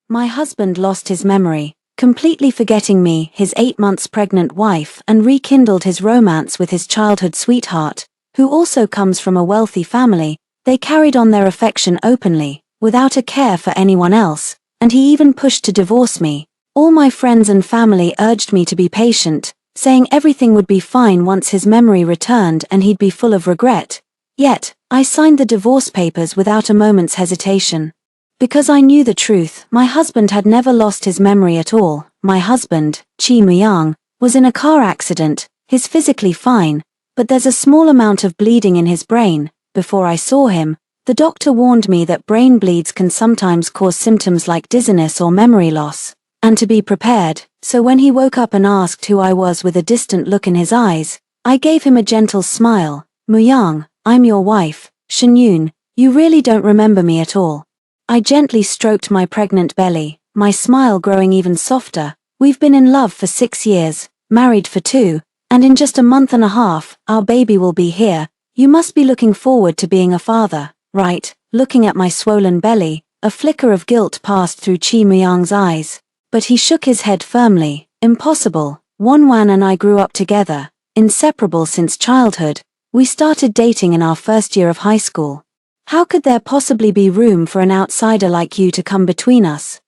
My husband lost his memory, completely forgetting me, his 8 months pregnant wife, and rekindled his romance with his childhood sweetheart, who also comes from a wealthy family. They carried on their affection openly, without a care for anyone else, and he even pushed to divorce me. All my friends and family urged me to be patient, saying everything would be fine once his memory returned and he'd be full of regret. Yet, I signed the divorce papers without a moment's hesitation. Because I knew the truth, my husband had never lost his memory at all. My husband, Chi Muyang, was in a car accident. He's physically fine, but there's a small amount of bleeding in his brain. Before I saw him, the doctor warned me that brain bleeds can sometimes cause symptoms like dizziness or memory loss, and to be prepared. So when he woke up and asked who I was with a distant look in his eyes, I gave him a gentle smile. Muyang, I'm your wife, Shenyun. You really don't remember me at all. I gently stroked my pregnant belly, my smile growing even softer. We've been in love for 6 years, married for 2, and in just a month and a half, our baby will be here. You must be looking forward to being a father, right? Looking at my swollen belly, a flicker of guilt passed through Chi Muyang's eyes. But he shook his head firmly. Impossible. Wanwan and I grew up together, inseparable since childhood. We started dating in our first year of high school. How could there possibly be room for an outsider like you to come between us?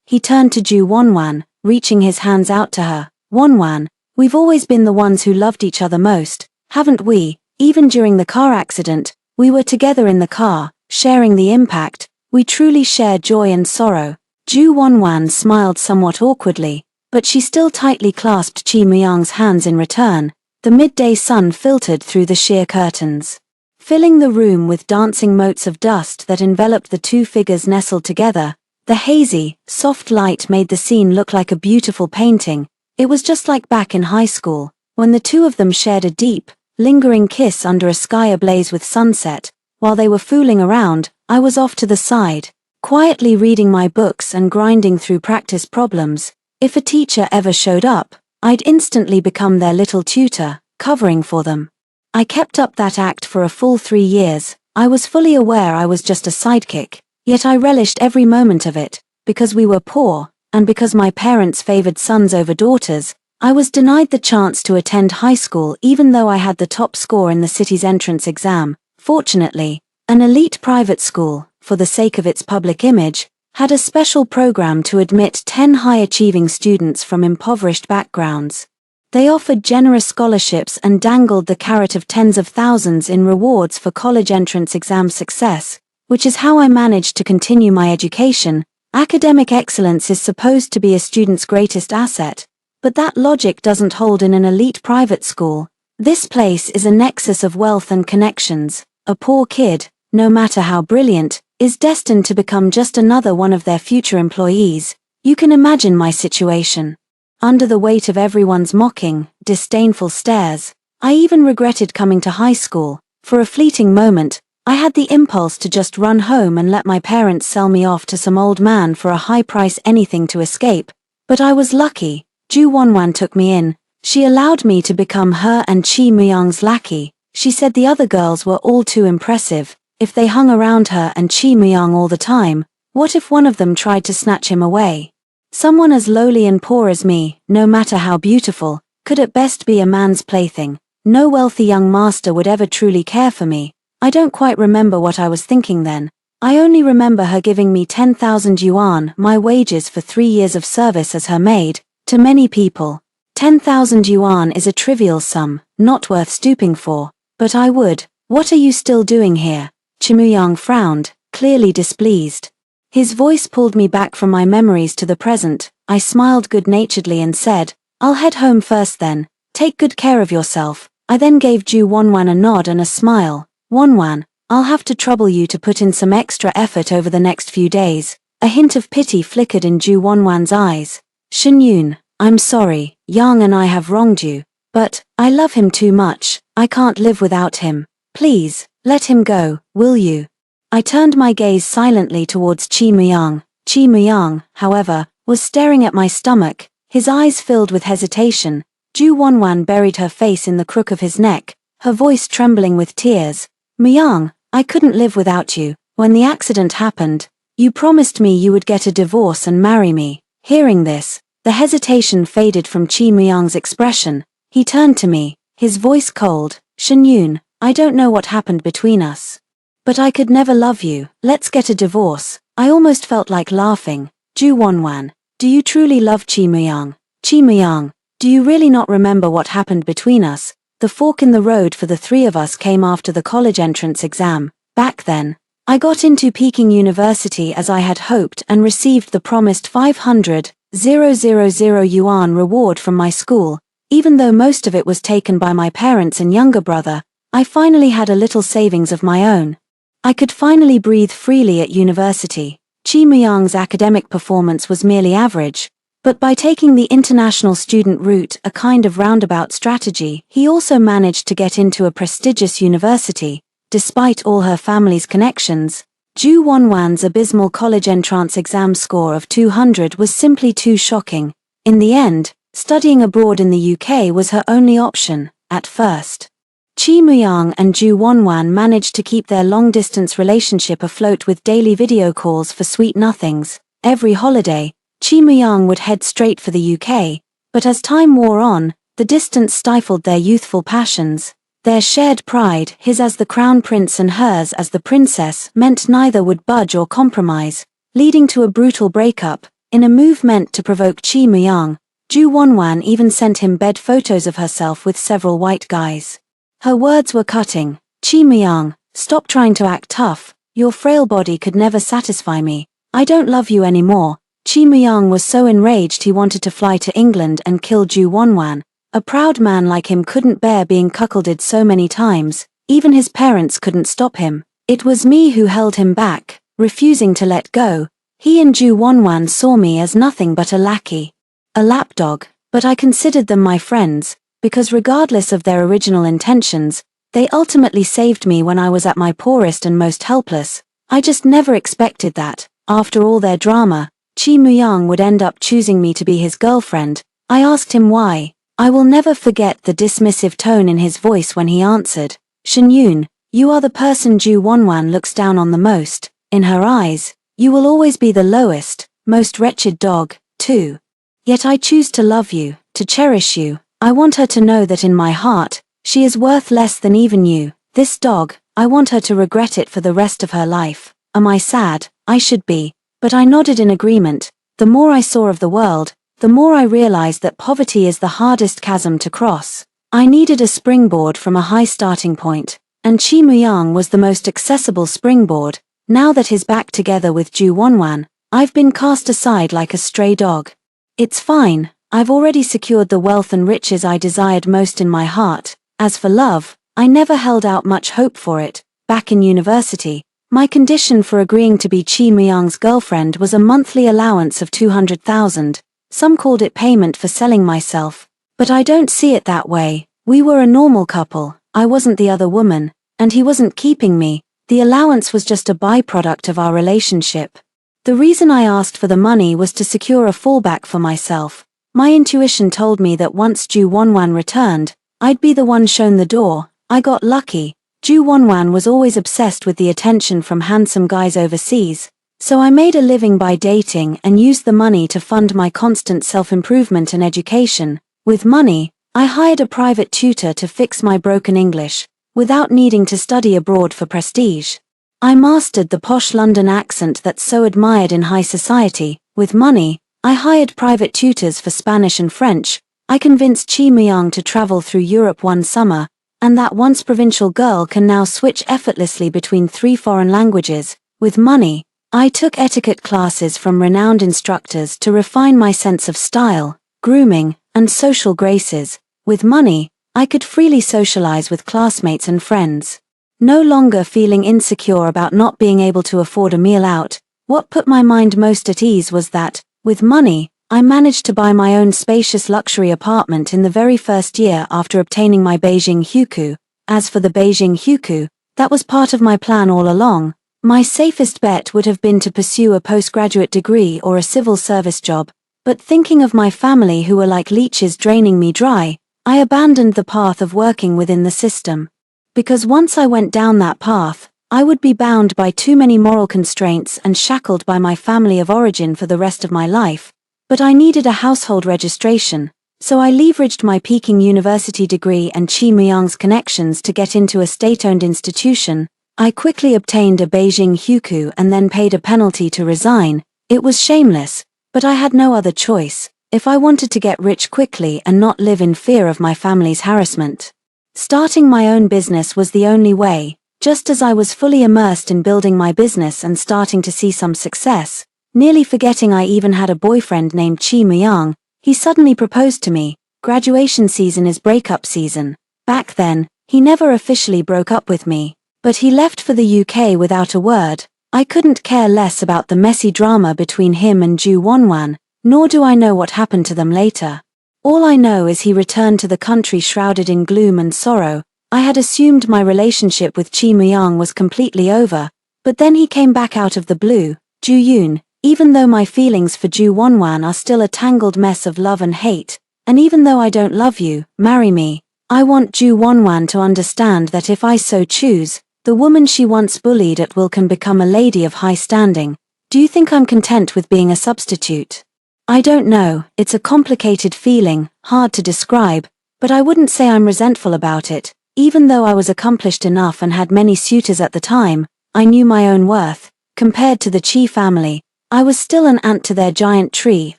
He turned to Ju Wanwan, reaching his hands out to her. Wanwan, we've always been the ones who loved each other most, haven't we? Even during the car accident, we were together in the car, sharing the impact. We truly share joy and sorrow. Ju Wanwan smiled somewhat awkwardly, but she still tightly clasped Chi Muyang's hands in return. The midday sun filtered through the sheer curtains, filling the room with dancing motes of dust that enveloped the two figures nestled together. The hazy, soft light made the scene look like a beautiful painting. It was just like back in high school, when the two of them shared a deep, lingering kiss under a sky ablaze with sunset. While they were fooling around, I was off to the side, quietly reading my books and grinding through practice problems. If a teacher ever showed up, I'd instantly become their little tutor, covering for them. I kept up that act for a full 3 years. I was fully aware I was just a sidekick, yet I relished every moment of it. Because we were poor, and because my parents favored sons over daughters, I was denied the chance to attend high school even though I had the top score in the city's entrance exam. Fortunately, an elite private school, for the sake of its public image, had a special program to admit 10 high-achieving students from impoverished backgrounds. They offered generous scholarships and dangled the carrot of tens of thousands in rewards for college entrance exam success, which is how I managed to continue my education. Academic excellence is supposed to be a student's greatest asset, but that logic doesn't hold in an elite private school. This place is a nexus of wealth and connections. A poor kid, no matter how brilliant, is destined to become just another one of their future employees. You can imagine my situation. Under the weight of everyone's mocking, disdainful stares, I even regretted coming to high school. For a fleeting moment, I had the impulse to just run home and let my parents sell me off to some old man for a high price, anything to escape. But I was lucky. Ju Wanwan took me in. She allowed me to become her and Chi Muyang's lackey. She said the other girls were all too impressive. If they hung around her and Chi Muyang all the time, what if one of them tried to snatch him away? Someone as lowly and poor as me, no matter how beautiful, could at best be a man's plaything. No wealthy young master would ever truly care for me. I don't quite remember what I was thinking then. I only remember her giving me 10,000 yuan, my wages for 3 years of service as her maid. To many people, 10,000 yuan is a trivial sum, not worth stooping for. But I would. What are you still doing here? Chi Muyang frowned, clearly displeased. His voice pulled me back from my memories to the present. I smiled good-naturedly and said, I'll head home first then. Take good care of yourself. I then gave Ju Wanwan a nod and a smile. Wanwan, I'll have to trouble you to put in some extra effort over the next few days. A hint of pity flickered in Ju Wanwan's eyes. Shenyun, I'm sorry, Yang and I have wronged you. But, I love him too much. I can't live without him. Please, let him go, will you? I turned my gaze silently towards Chi Muyang. Chi Muyang, however, was staring at my stomach, his eyes filled with hesitation. Ju Wanwan buried her face in the crook of his neck, her voice trembling with tears. Muyang, I couldn't live without you. When the accident happened, You promised me you would get a divorce and marry me. Hearing this, the hesitation faded from Chi Myung's expression. He turned to me, his voice cold. Shin-yoon, I don't know what happened between us. But I could never love you. Let's get a divorce. I almost felt like laughing. Ju Wonwan, do you truly love Chi Myung? Chi Myung, do you really not remember what happened between us? The fork in the road for the three of us came after the college entrance exam. Back then, I got into Peking University as I had hoped and received the promised 500,000 yuan reward from my school. Even though most of it was taken by my parents and younger brother, I finally had a little savings of my own. I could finally breathe freely at university. Chi Myung's academic performance was merely average, but by taking the international student route, a kind of roundabout strategy, he also managed to get into a prestigious university. Despite all her family's connections, Ju Wonwan's abysmal college entrance exam score of 200 was simply too shocking. In the end, studying abroad in the UK was her only option, at first. Chi Myung and Ju Wonwan managed to keep their long-distance relationship afloat with daily video calls for sweet nothings. Every holiday, Chi Myung would head straight for the UK, but as time wore on, the distance stifled their youthful passions. Their shared pride, his as the crown prince and hers as the princess, meant neither would budge or compromise, leading to a brutal breakup. In a move meant to provoke Chi Myung, Ju Wonwan even sent him bed photos of herself with several white guys. Her words were cutting. Chi Myung, stop trying to act tough. Your frail body could never satisfy me. I don't love you anymore. Chi Myung was so enraged he wanted to fly to England and kill Ju Wonwan. A proud man like him couldn't bear being cuckolded so many times. Even his parents couldn't stop him. It was me who held him back, refusing to let go. He and Ju Wonwan saw me as nothing but a lackey, a lapdog, but I considered them my friends, because regardless of their original intentions, they ultimately saved me when I was at my poorest and most helpless. I just never expected that, after all their drama, Chi Myung would end up choosing me to be his girlfriend. I asked him why. I will never forget the dismissive tone in his voice when he answered, Shin-yoon, you are the person Ju Wonwan looks down on the most. In her eyes, you will always be the lowest, most wretched dog, too. Yet I choose to love you, to cherish you. I want her to know that in my heart, she is worth less than even you. This dog, I want her to regret it for the rest of her life. Am I sad? I should be. But I nodded in agreement. The more I saw of the world, the more I realized that poverty is the hardest chasm to cross. I needed a springboard from a high starting point, and Chi Myung was the most accessible springboard. Now that he's back together with Ju Wonwan, I've been cast aside like a stray dog. It's fine, I've already secured the wealth and riches I desired most in my heart. As for love, I never held out much hope for it. Back in university, my condition for agreeing to be Chi Myung's girlfriend was a monthly allowance of 200,000. Some called it payment for selling myself, but I don't see it that way. We were a normal couple, I wasn't the other woman, and he wasn't keeping me. The allowance was just a byproduct of our relationship. The reason I asked for the money was to secure a fallback for myself. My intuition told me that once Ju Wonwan returned, I'd be the one shown the door. I got lucky. Ju Wonwan was always obsessed with the attention from handsome guys overseas. So I made a living by dating and used the money to fund my constant self-improvement and education. With money, I hired a private tutor to fix my broken English, without needing to study abroad for prestige. I mastered the posh London accent that's so admired in high society. With money, I hired private tutors for Spanish and French. I convinced Chi Myung to travel through Europe one summer, and that once provincial girl can now switch effortlessly between 3 foreign languages. With money, I took etiquette classes from renowned instructors to refine my sense of style, grooming, and social graces. With money, I could freely socialize with classmates and friends. No longer feeling insecure about not being able to afford a meal out, what put my mind most at ease was that, with money, I managed to buy my own spacious luxury apartment in the very first year after obtaining my Beijing Hukou. As for the Beijing Hukou, that was part of my plan all along. My safest bet would have been to pursue a postgraduate degree or a civil service job, but thinking of my family who were like leeches draining me dry, I abandoned the path of working within the system. Because once I went down that path, I would be bound by too many moral constraints and shackled by my family of origin for the rest of my life. But I needed a household registration, so I leveraged my Peking University degree and Chi Muyang's connections to get into a state-owned institution. I quickly obtained a Beijing hukou and then paid a penalty to resign. It was shameless, but I had no other choice, if I wanted to get rich quickly and not live in fear of my family's harassment. Starting my own business was the only way. Just as I was fully immersed in building my business and starting to see some success, nearly forgetting I even had a boyfriend named Chi Muyang, he suddenly proposed to me. Graduation season is breakup season. Back then, he never officially broke up with me, but he left for the UK without a word. I couldn't care less about the messy drama between him and Ju Wanwan, nor do I know what happened to them later. All I know is he returned to the country shrouded in gloom and sorrow. I had assumed my relationship with Chi Muyang was completely over, but then he came back out of the blue. Ju Yun, even though my feelings for Ju Wanwan are still a tangled mess of love and hate, and even though I don't love you, marry me. I want Ju Wanwan to understand that if I so choose, the woman she once bullied at will can become a lady of high standing. Do you think I'm content with being a substitute? I don't know, it's a complicated feeling, hard to describe, but I wouldn't say I'm resentful about it. Even though I was accomplished enough and had many suitors at the time, I knew my own worth. Compared to the Chi family, I was still an ant to their giant tree.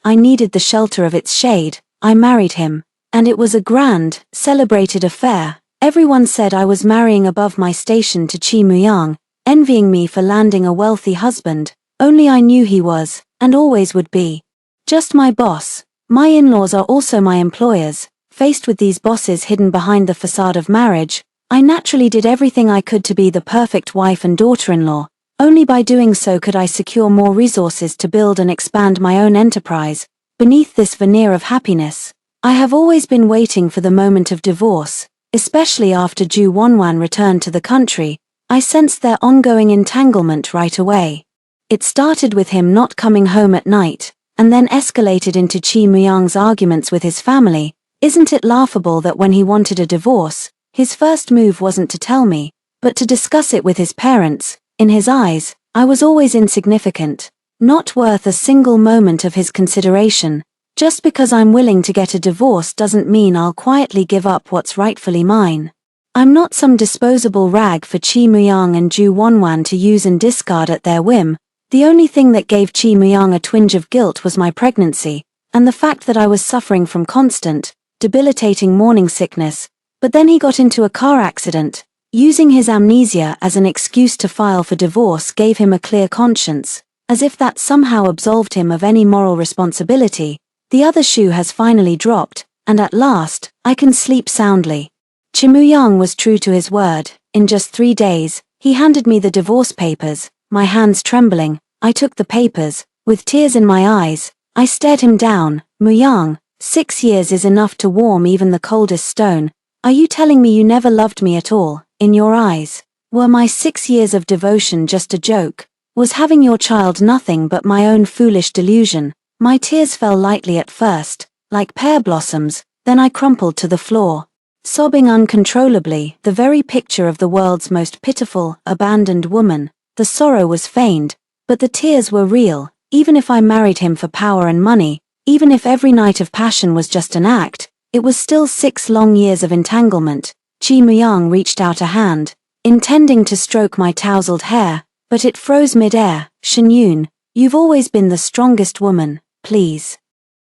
I needed the shelter of its shade. I married him, and it was a grand, celebrated affair. Everyone said I was marrying above my station to Chi Muyang, envying me for landing a wealthy husband. Only I knew he was, and always would be, just my boss. My in-laws are also my employers. Faced with these bosses hidden behind the facade of marriage, I naturally did everything I could to be the perfect wife and daughter-in-law. Only by doing so could I secure more resources to build and expand my own enterprise. Beneath this veneer of happiness, I have always been waiting for the moment of divorce, especially after Ju Wanwan returned to the country. I sensed their ongoing entanglement right away. It started with him not coming home at night, and then escalated into Chi Muyang's arguments with his family. Isn't it laughable that when he wanted a divorce, his first move wasn't to tell me, but to discuss it with his parents? In his eyes, I was always insignificant, not worth a single moment of his consideration. Just because I'm willing to get a divorce doesn't mean I'll quietly give up what's rightfully mine. I'm not some disposable rag for Chi Muyang and Ju Wanwan to use and discard at their whim. The only thing that gave Chi Muyang a twinge of guilt was my pregnancy, and the fact that I was suffering from constant, debilitating morning sickness. But then he got into a car accident. Using his amnesia as an excuse to file for divorce gave him a clear conscience, as if that somehow absolved him of any moral responsibility. The other shoe has finally dropped, and at last, I can sleep soundly. Chi Muyang was true to his word. In just 3 days, he handed me the divorce papers. My hands trembling, I took the papers. With tears in my eyes, I stared him down. Muyang, 6 years is enough to warm even the coldest stone. Are you telling me you never loved me at all? In your eyes, were my 6 years of devotion just a joke? Was having your child nothing but my own foolish delusion? My tears fell lightly at first, like pear blossoms, then I crumpled to the floor, sobbing uncontrollably, the very picture of the world's most pitiful, abandoned woman. The sorrow was feigned, but the tears were real. Even if I married him for power and money, even if every night of passion was just an act, it was still 6 long years of entanglement. Chi Muyang reached out a hand, intending to stroke my tousled hair, but it froze mid-air. Shen Yun, you've always been the strongest woman. Please.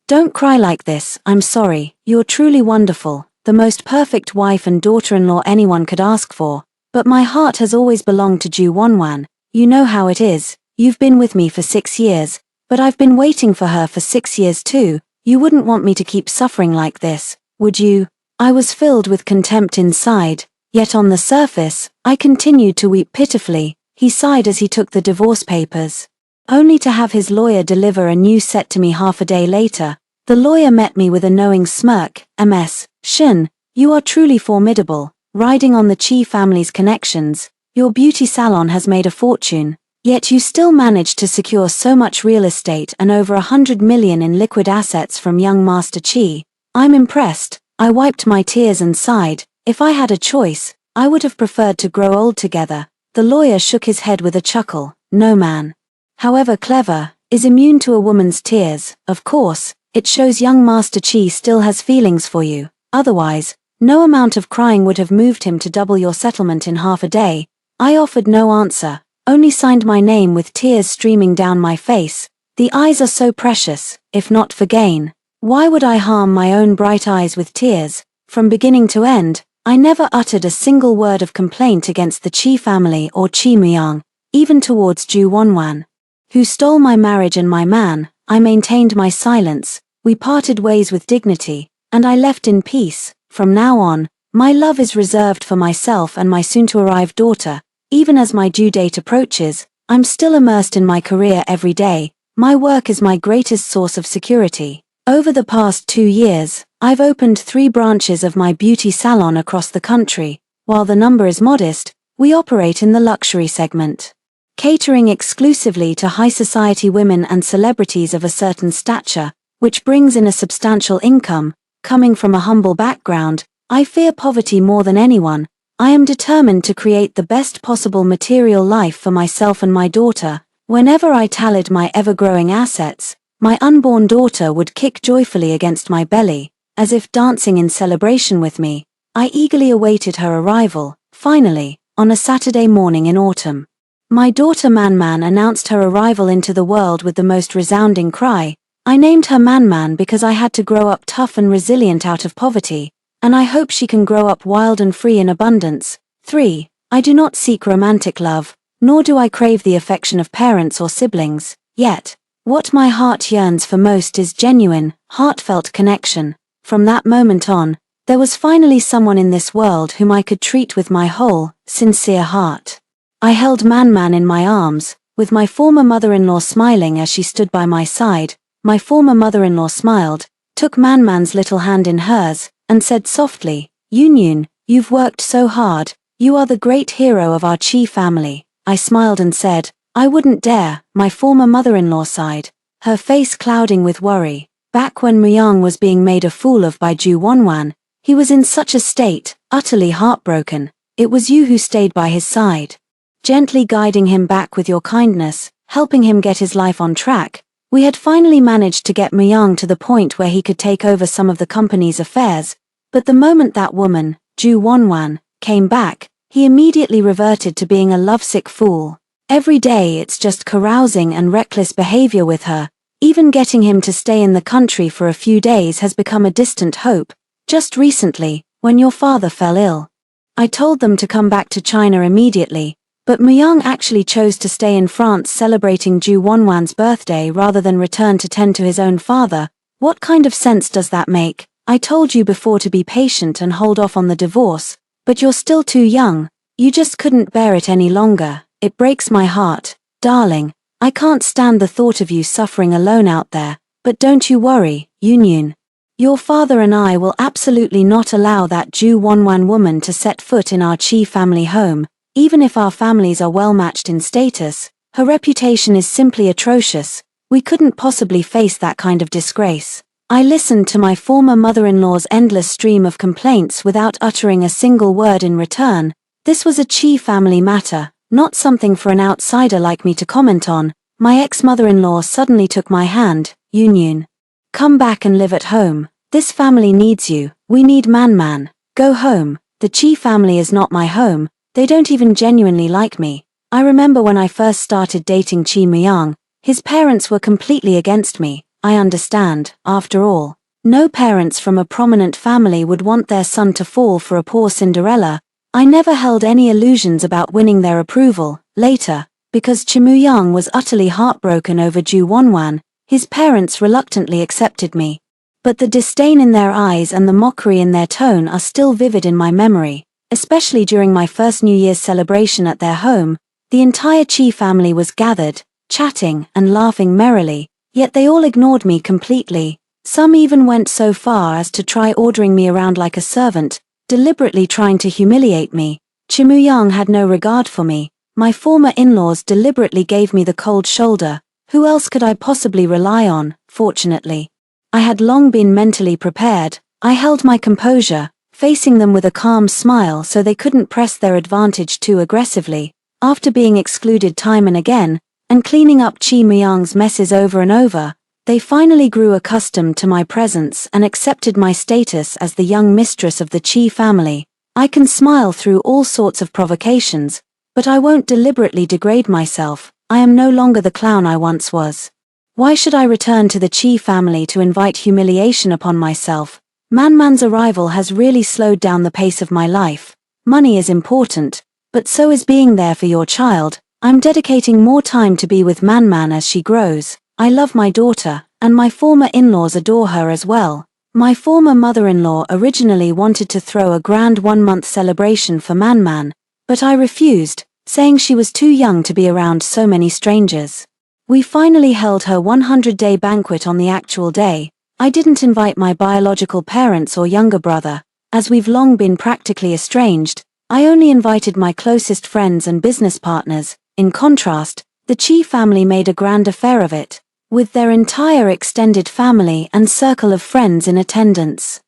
Don't cry like this. I'm sorry. You're truly wonderful, the most perfect wife and daughter-in-law anyone could ask for. But my heart has always belonged to Ju Wanwan. You know how it is. You've been with me for 6 years, but I've been waiting for her for 6 years too. You wouldn't want me to keep suffering like this, would you? I was filled with contempt inside, yet on the surface, I continued to weep pitifully. He sighed as he took the divorce papers, only to have his lawyer deliver a new set to me half a day later. The lawyer met me with a knowing smirk. Ms. Shen, you are truly formidable. Riding on the Chi family's connections, your beauty salon has made a fortune, yet you still managed to secure so much real estate and over 100 million in liquid assets from young Master Chi. I'm impressed. I wiped my tears and sighed. If I had a choice, I would have preferred to grow old together. The lawyer shook his head with a chuckle. No man, however clever, is immune to a woman's tears. Of course, it shows young Master Chi still has feelings for you. Otherwise, no amount of crying would have moved him to double your settlement in half a day. I offered no answer, only signed my name with tears streaming down my face. The eyes are so precious, if not for gain. Why would I harm my own bright eyes with tears? From beginning to end, I never uttered a single word of complaint against the Chi family or Chi Muyang, even towards Ju Wanwan, who stole my marriage and my man. I maintained my silence. We parted ways with dignity, and I left in peace. From now on, my love is reserved for myself and my soon-to-arrive daughter. Even as my due date approaches, I'm still immersed in my career every day. My work is my greatest source of security. Over the past 2 years, I've opened 3 branches of my beauty salon across the country. While the number is modest, we operate in the luxury segment, catering exclusively to high society women and celebrities of a certain stature, which brings in a substantial income. Coming from a humble background, I fear poverty more than anyone. I am determined to create the best possible material life for myself and my daughter. Whenever I tallied my ever-growing assets, my unborn daughter would kick joyfully against my belly, as if dancing in celebration with me. I eagerly awaited her arrival. Finally, on a Saturday morning in autumn, my daughter Man announced her arrival into the world with the most resounding cry. I named her Man because I had to grow up tough and resilient out of poverty, and I hope she can grow up wild and free in abundance. 3. I do not seek romantic love, nor do I crave the affection of parents or siblings. Yet, what my heart yearns for most is genuine, heartfelt connection. From that moment on, there was finally someone in this world whom I could treat with my whole, sincere heart. I held Man in my arms, with my former mother-in-law smiling as she stood by my side. My former mother-in-law smiled, took Man's little hand in hers, and said softly, "Yunyun, you've worked so hard. You are the great hero of our Chi family." I smiled and said, "I wouldn't dare." My former mother-in-law sighed, her face clouding with worry. Back when Muyang was being made a fool of by Ju Wanwan, he was in such a state, utterly heartbroken. It was you who stayed by his side, gently guiding him back with your kindness, helping him get his life on track. We had finally managed to get Muyang to the point where he could take over some of the company's affairs, but the moment that woman, Ju Wanwan, came back, he immediately reverted to being a lovesick fool. Every day it's just carousing and reckless behavior with her. Even getting him to stay in the country for a few days has become a distant hope. Just recently, when your father fell ill, I told them to come back to China immediately, but Muyang actually chose to stay in France celebrating Ju Wanwan's birthday rather than return to tend to his own father. What kind of sense does that make? I told you before to be patient and hold off on the divorce, but you're still too young. You just couldn't bear it any longer. It breaks my heart, darling. I can't stand the thought of you suffering alone out there, but don't you worry, Yunyun. Your father and I will absolutely not allow that Ju Wanwan woman to set foot in our Chi family home. Even if our families are well matched in status, her reputation is simply atrocious. We couldn't possibly face that kind of disgrace. I listened to my former mother-in-law's endless stream of complaints without uttering a single word in return. This was a Chi family matter, not something for an outsider like me to comment on. My ex-mother-in-law suddenly took my hand. Yunyun, come back and live at home. This family needs you. We need Man. Go home. The Chi family is not my home. They don't even genuinely like me. I remember when I first started dating Chi Muyang, his parents were completely against me. I understand, after all. No parents from a prominent family would want their son to fall for a poor Cinderella. I never held any illusions about winning their approval. Later, because Chi Muyang was utterly heartbroken over Ju Wanwan, his parents reluctantly accepted me. But the disdain in their eyes and the mockery in their tone are still vivid in my memory, especially during my first New Year's celebration at their home. The entire Chi family was gathered, chatting and laughing merrily, yet they all ignored me completely. Some even went so far as to try ordering me around like a servant, deliberately trying to humiliate me. Chi Muyang had no regard for me. My former in-laws deliberately gave me the cold shoulder. Who else could I possibly rely on? Fortunately, I had long been mentally prepared. I held my composure, facing them with a calm smile so they couldn't press their advantage too aggressively. After being excluded time and again, and cleaning up Chi Myung's messes over and over, they finally grew accustomed to my presence and accepted my status as the young mistress of the Chi family. I can smile through all sorts of provocations, but I won't deliberately degrade myself. I am no longer the clown I once was. Why should I return to the Chi family to invite humiliation upon myself? Man's arrival has really slowed down the pace of my life. Money is important, but so is being there for your child. I'm dedicating more time to be with Man as she grows. I love my daughter, and my former in-laws adore her as well. My former mother-in-law originally wanted to throw a grand 1-month celebration for Man, but I refused, saying she was too young to be around so many strangers. We finally held her 100-day banquet on the actual day. I didn't invite my biological parents or younger brother, as we've long been practically estranged. I only invited my closest friends and business partners. In contrast, the Chi family made a grand affair of it, with their entire extended family and circle of friends in attendance.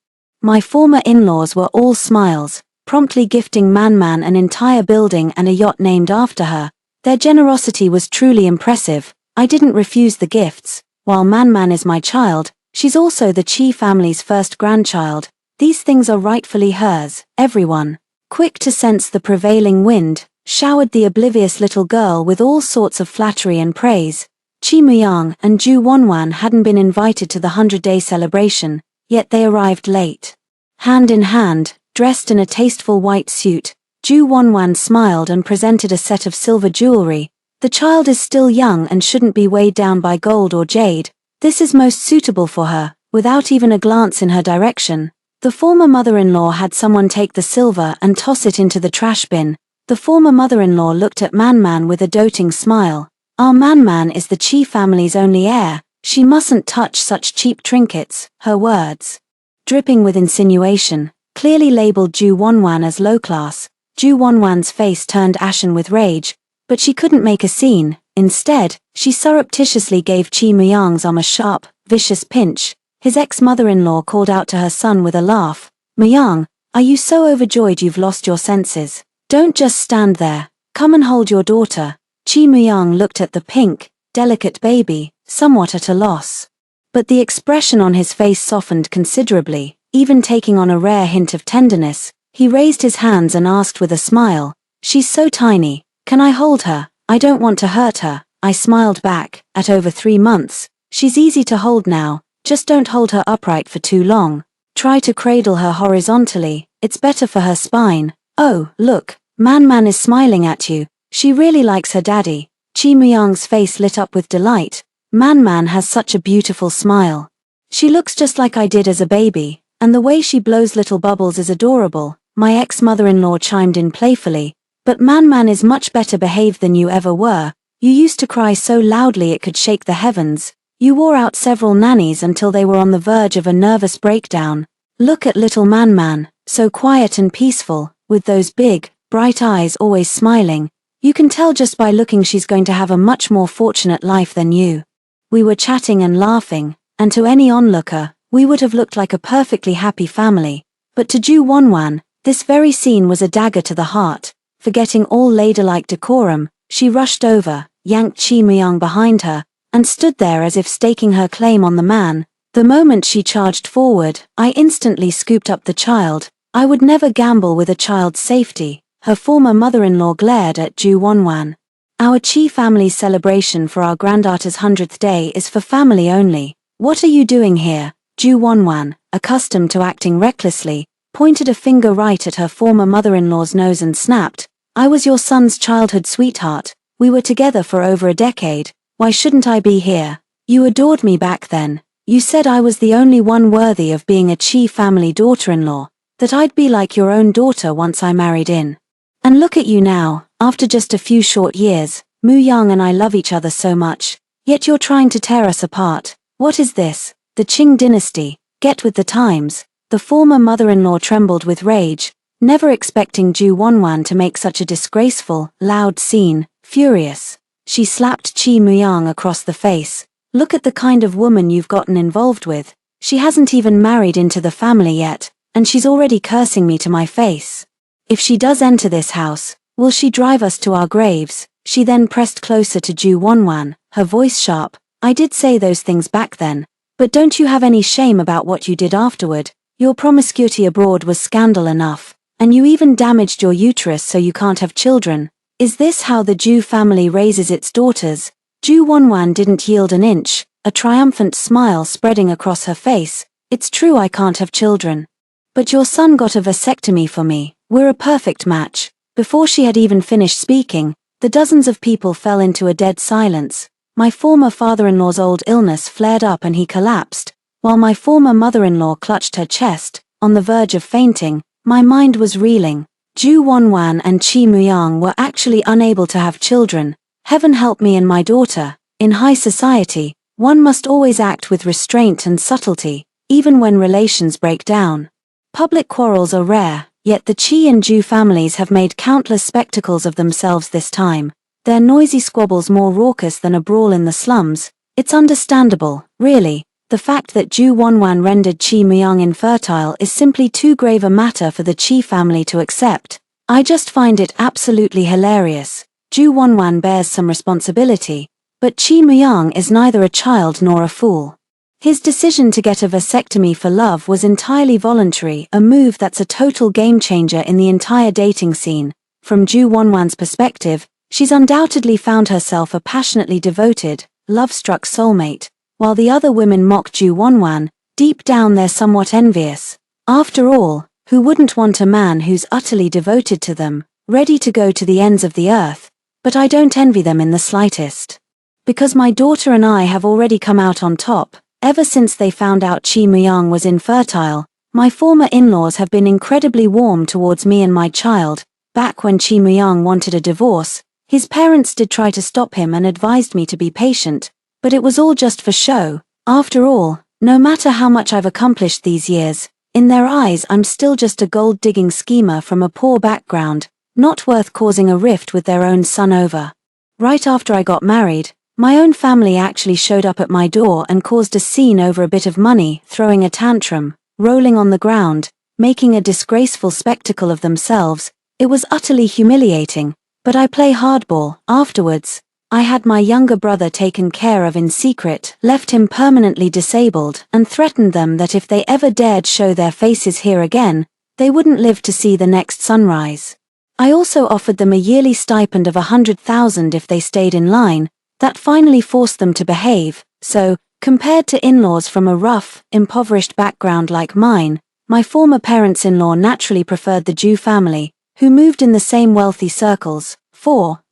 My former in-laws were all smiles, promptly gifting Man an entire building and a yacht named after her. Their generosity was truly impressive. I didn't refuse the gifts. While Man is my child, she's also the Chi family's first grandchild. These things are rightfully hers. Everyone, quick to sense the prevailing wind, showered the oblivious little girl with all sorts of flattery and praise. Chi Myung and Ju Wonwan hadn't been invited to the 100-day celebration, yet they arrived late. Hand in hand, dressed in a tasteful white suit, Ju Wonwan smiled and presented a set of silver jewelry. The child is still young and shouldn't be weighed down by gold or jade. This is most suitable for her. Without even a glance in her direction, the former mother-in-law had someone take the silver and toss it into the trash bin. The former mother-in-law looked at Man with a doting smile. Our Man is the Chi family's only heir. She mustn't touch such cheap trinkets. Her words, dripping with insinuation, clearly labeled Ju Wonwan as low class. Ju Wonwan's face turned ashen with rage, but she couldn't make a scene. Instead, she surreptitiously gave Chi Myung's arm a sharp, vicious pinch. His ex-mother-in-law called out to her son with a laugh. Myung, are you so overjoyed you've lost your senses? Don't just stand there. Come and hold your daughter. Chi Myung looked at the pink, delicate baby, somewhat at a loss. But the expression on his face softened considerably, even taking on a rare hint of tenderness. He raised his hands and asked with a smile, "She's so tiny. Can I hold her? I don't want to hurt her." I smiled back. At over 3 months, she's easy to hold now. Just don't hold her upright for too long. Try to cradle her horizontally. It's better for her spine. Oh, look, Man is smiling at you. She really likes her daddy. Chi Myung's face lit up with delight. Man has such a beautiful smile. She looks just like I did as a baby, and the way she blows little bubbles is adorable. My ex-mother-in-law chimed in playfully. But Man is much better behaved than you ever were. You used to cry so loudly it could shake the heavens. You wore out several nannies until they were on the verge of a nervous breakdown. Look at little Man, so quiet and peaceful, with those big, bright eyes always smiling. You can tell just by looking she's going to have a much more fortunate life than you. We were chatting and laughing, and to any onlooker, we would have looked like a perfectly happy family. But to Ju Wonwan, this very scene was a dagger to the heart. Forgetting all ladylike decorum, she rushed over, yanked Chi Myung behind her, and stood there as if staking her claim on the man. The moment she charged forward, I instantly scooped up the child. I would never gamble with a child's safety. Her former mother-in-law glared at Ju Wonwan. Our Chi family's celebration for our granddaughter's 100th day is for family only. What are you doing here? Ju Wonwan, accustomed to acting recklessly, pointed a finger right at her former mother-in-law's nose and snapped, "I was your son's childhood sweetheart. We were together for over a decade. Why shouldn't I be here? You adored me back then. You said I was the only one worthy of being a Chi family daughter-in-law, that I'd be like your own daughter once I married in. And look at you now, after just a few short years. Myung and I love each other so much, yet you're trying to tear us apart. What is this? The Qing dynasty? Get with the times." The former mother-in-law trembled with rage, never expecting Ju Wonwan to make such a disgraceful, loud scene. Furious, she slapped Chi Myung across the face. "Look at the kind of woman you've gotten involved with. She hasn't even married into the family yet, and she's already cursing me to my face. If she does enter this house, Will she drive us to our graves? She then pressed closer to Ju Wonwan, her voice sharp. I did say those things back then. But don't you have any shame about what you did afterward? Your promiscuity abroad was scandal enough, and you even damaged your uterus so you can't have children. Is this how the Ju family raises its daughters? Ju Wonwan didn't yield an inch, a triumphant smile spreading across her face. It's true I can't have children. But your son got a vasectomy for me. We're a perfect match. Before she had even finished speaking, the dozens of people fell into a dead silence. My former father-in-law's old illness flared up and he collapsed, while my former mother-in-law clutched her chest, on the verge of fainting. My mind was reeling. Ju Wonwan and Chi Muyang were actually unable to have children. Heaven help me and my daughter. In high society, one must always act with restraint and subtlety, even when relations break down. Public quarrels are rare, yet the Chi and Ju families have made countless spectacles of themselves this time. Their noisy squabbles more raucous than a brawl in the slums. It's understandable, really. The fact that Ju Wonwan rendered Chi Muyang infertile is simply too grave a matter for the Chi family to accept. I just find it absolutely hilarious. Ju Wonwan bears some responsibility, but Chi Muyang is neither a child nor a fool. His decision to get a vasectomy for love was entirely voluntary, a move that's a total game-changer in the entire dating scene. From Ju Wonwan's perspective, she's undoubtedly found herself a passionately devoted, love-struck soulmate, while the other women mock Ju Wonwan. Deep down they're somewhat envious. After all, who wouldn't want a man who's utterly devoted to them, ready to go to the ends of the earth? But I don't envy them in the slightest. Because my daughter and I have already come out on top. Ever since they found out Chi Muyang was infertile, my former in-laws have been incredibly warm towards me and my child. Back when Chi Muyang wanted a divorce, his parents did try to stop him and advised me to be patient, but it was all just for show. After all, no matter how much I've accomplished these years, in their eyes I'm still just a gold-digging schemer from a poor background, not worth causing a rift with their own son over. Right after I got married, my own family actually showed up at my door and caused a scene over a bit of money, throwing a tantrum, rolling on the ground, making a disgraceful spectacle of themselves. It was utterly humiliating, but I play hardball. Afterwards, I had my younger brother taken care of in secret, left him permanently disabled, and threatened them that if they ever dared show their faces here again, they wouldn't live to see the next sunrise. I also offered them a yearly stipend of 100,000 if they stayed in line. That finally forced them to behave. So, compared to in-laws from a rough, impoverished background like mine, my former parents-in-law naturally preferred the Ju family, who moved in the same wealthy circles.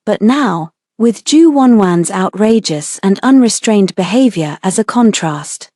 But now, with Ju Wonwan's outrageous and unrestrained behavior as a contrast,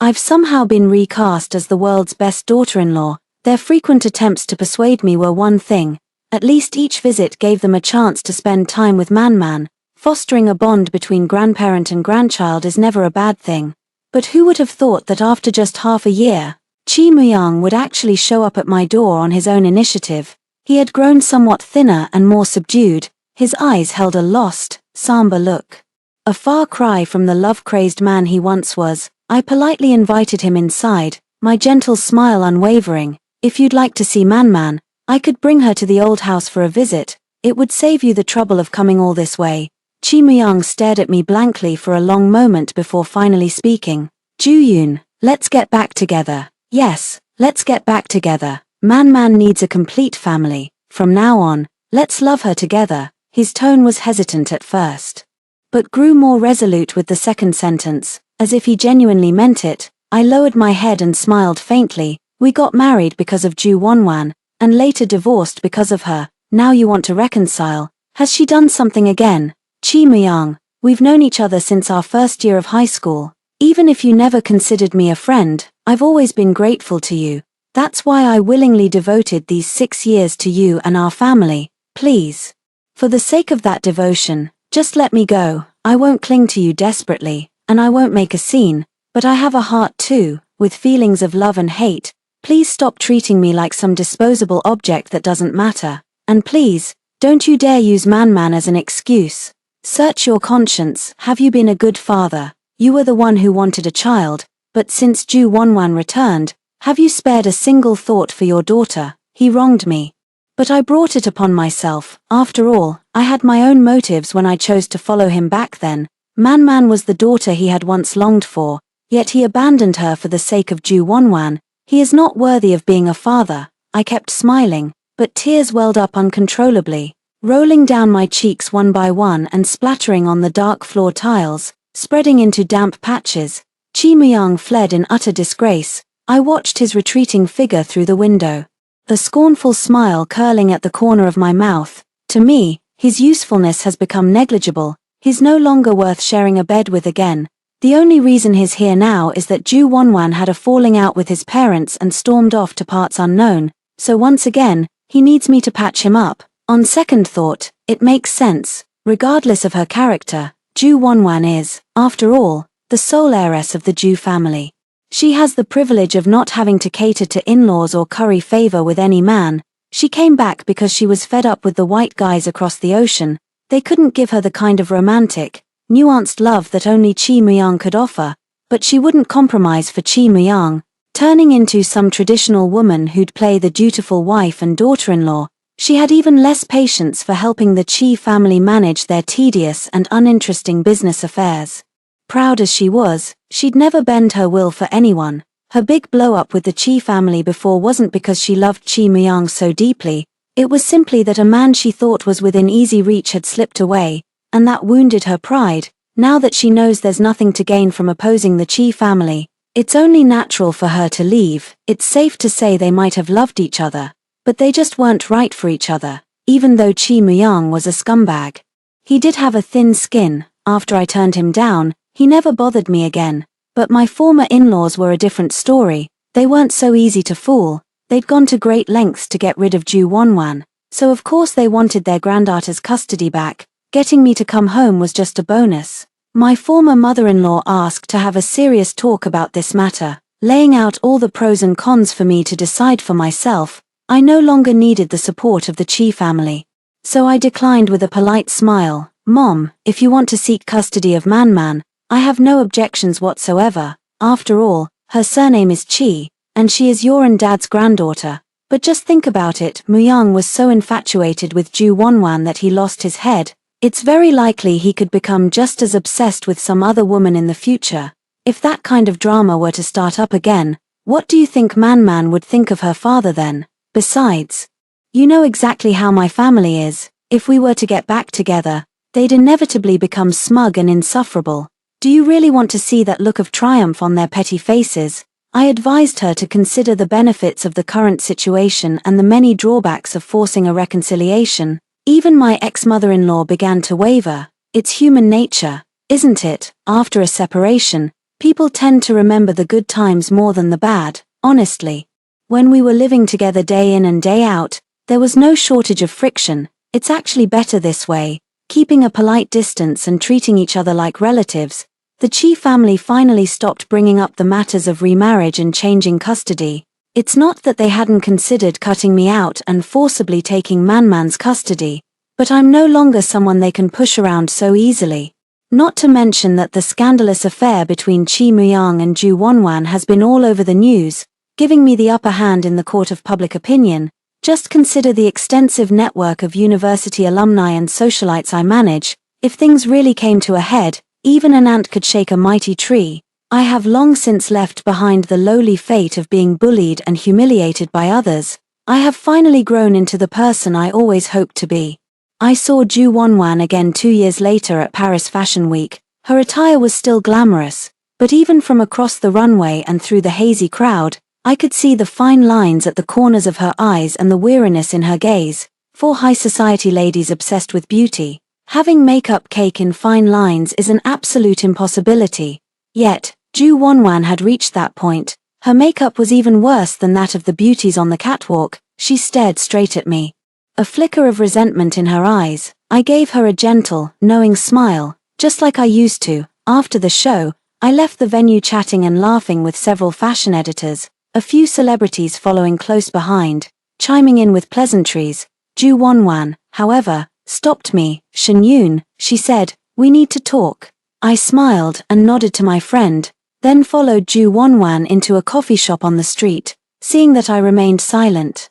I've somehow been recast as the world's best daughter-in-law. Their frequent attempts to persuade me were one thing. At least each visit gave them a chance to spend time with Man. Fostering a bond between grandparent and grandchild is never a bad thing. But who would have thought that after just half a year, Chi Muyang would actually show up at my door on his own initiative? He had grown somewhat thinner and more subdued. His eyes held a lost, somber look. A far cry from the love-crazed man he once was. I politely invited him inside, my gentle smile unwavering. If you'd like to see Man, I could bring her to the old house for a visit. It would save you the trouble of coming all this way. Chi Muyang stared at me blankly for a long moment before finally speaking. Ju-yoon, let's get back together. Yes, let's get back together. Man needs a complete family. From now on, let's love her together. His tone was hesitant at first, but grew more resolute with the second sentence, as if he genuinely meant it. I lowered my head and smiled faintly. We got married because of Ju Wonwan, and later divorced because of her. Now you want to reconcile. Has she done something again? Chi Muyang, we've known each other since our first year of high school. Even if you never considered me a friend, I've always been grateful to you. That's why I willingly devoted these 6 years to you and our family. Please. For the sake of that devotion, just let me go. I won't cling to you desperately, and I won't make a scene, but I have a heart too, with feelings of love and hate. Please stop treating me like some disposable object that doesn't matter. And please, don't you dare use Man as an excuse. Search your conscience. Have you been a good father? You were the one who wanted a child, but since Ju Wonwan returned, have you spared a single thought for your daughter? He wronged me. But I brought it upon myself. After all, I had my own motives when I chose to follow him back then. Man was the daughter he had once longed for, yet he abandoned her for the sake of Ju Wonwan. He is not worthy of being a father. I kept smiling, but tears welled up uncontrollably, rolling down my cheeks one by one and splattering on the dark floor tiles, spreading into damp patches. Chi Myung fled in utter disgrace. I watched his retreating figure through the window, a scornful smile curling at the corner of my mouth. To me, his usefulness has become negligible. He's no longer worth sharing a bed with again. The only reason he's here now is that Ju Wonwan had a falling out with his parents and stormed off to parts unknown, so once again, he needs me to patch him up. On second thought, it makes sense. Regardless of her character, Ju Wonwan is, after all, the sole heiress of the Ju family. She has the privilege of not having to cater to in-laws or curry favor with any man. She came back because she was fed up with the white guys across the ocean. They couldn't give her the kind of romantic, nuanced love that only Chi Myung could offer, but she wouldn't compromise for Chi Myung, turning into some traditional woman who'd play the dutiful wife and daughter-in-law. She had even less patience for helping the Chi family manage their tedious and uninteresting business affairs. Proud as she was, she'd never bend her will for anyone. Her big blow-up with the Chi family before wasn't because she loved Chi Myung so deeply. It was simply that a man she thought was within easy reach had slipped away, and that wounded her pride. Now that she knows there's nothing to gain from opposing the Chi family, it's only natural for her to leave. It's safe to say they might have loved each other, but they just weren't right for each other, even though Chi Myung was a scumbag. He did have a thin skin. After I turned him down, he never bothered me again. But my former in-laws were a different story. They weren't so easy to fool. They'd gone to great lengths to get rid of Ju Wonwan, so of course they wanted their granddaughter's custody back. Getting me to come home was just a bonus. My former mother-in-law asked to have a serious talk about this matter, laying out all the pros and cons for me to decide for myself. I no longer needed the support of the Chi family. So I declined with a polite smile. Mom, if you want to seek custody of Man, I have no objections whatsoever. After all, her surname is Chi, and she is your and Dad's granddaughter. But just think about it, Myung was so infatuated with Ju Wonwan that he lost his head. It's very likely he could become just as obsessed with some other woman in the future. If that kind of drama were to start up again, what do you think Man would think of her father then? Besides, you know exactly how my family is. If we were to get back together, they'd inevitably become smug and insufferable. Do you really want to see that look of triumph on their petty faces? I advised her to consider the benefits of the current situation and the many drawbacks of forcing a reconciliation. Even my ex-mother-in-law began to waver. It's human nature, isn't it? After a separation, people tend to remember the good times more than the bad. Honestly, when we were living together day in and day out, there was no shortage of friction. It's actually better this way, keeping a polite distance and treating each other like relatives. The Chi family finally stopped bringing up the matters of remarriage and changing custody. It's not that they hadn't considered cutting me out and forcibly taking Man's custody, but I'm no longer someone they can push around so easily. Not to mention that the scandalous affair between Chi Myung and Ju Wonwan has been all over the news, giving me the upper hand in the court of public opinion. Just consider the extensive network of university alumni and socialites I manage. If things really came to a head, even an ant could shake a mighty tree. I have long since left behind the lowly fate of being bullied and humiliated by others. I have finally grown into the person I always hoped to be. I saw Ju Wonwan again 2 years later at Paris Fashion Week. Her attire was still glamorous, but even from across the runway and through the hazy crowd, I could see the fine lines at the corners of her eyes and the weariness in her gaze. 4 high society ladies obsessed with beauty. Having makeup cake in fine lines is an absolute impossibility. Yet, Ju Wonwan had reached that point. Her makeup was even worse than that of the beauties on the catwalk. She stared straight at me, a flicker of resentment in her eyes. I gave her a gentle, knowing smile, just like I used to. After the show, I left the venue chatting and laughing with several fashion editors, a few celebrities following close behind, chiming in with pleasantries. Ju Wonwan, however, stopped me. Shenyun, she said, we need to talk. I smiled and nodded to my friend, then followed Ju Wonwan into a coffee shop on the street. Seeing that I remained silent,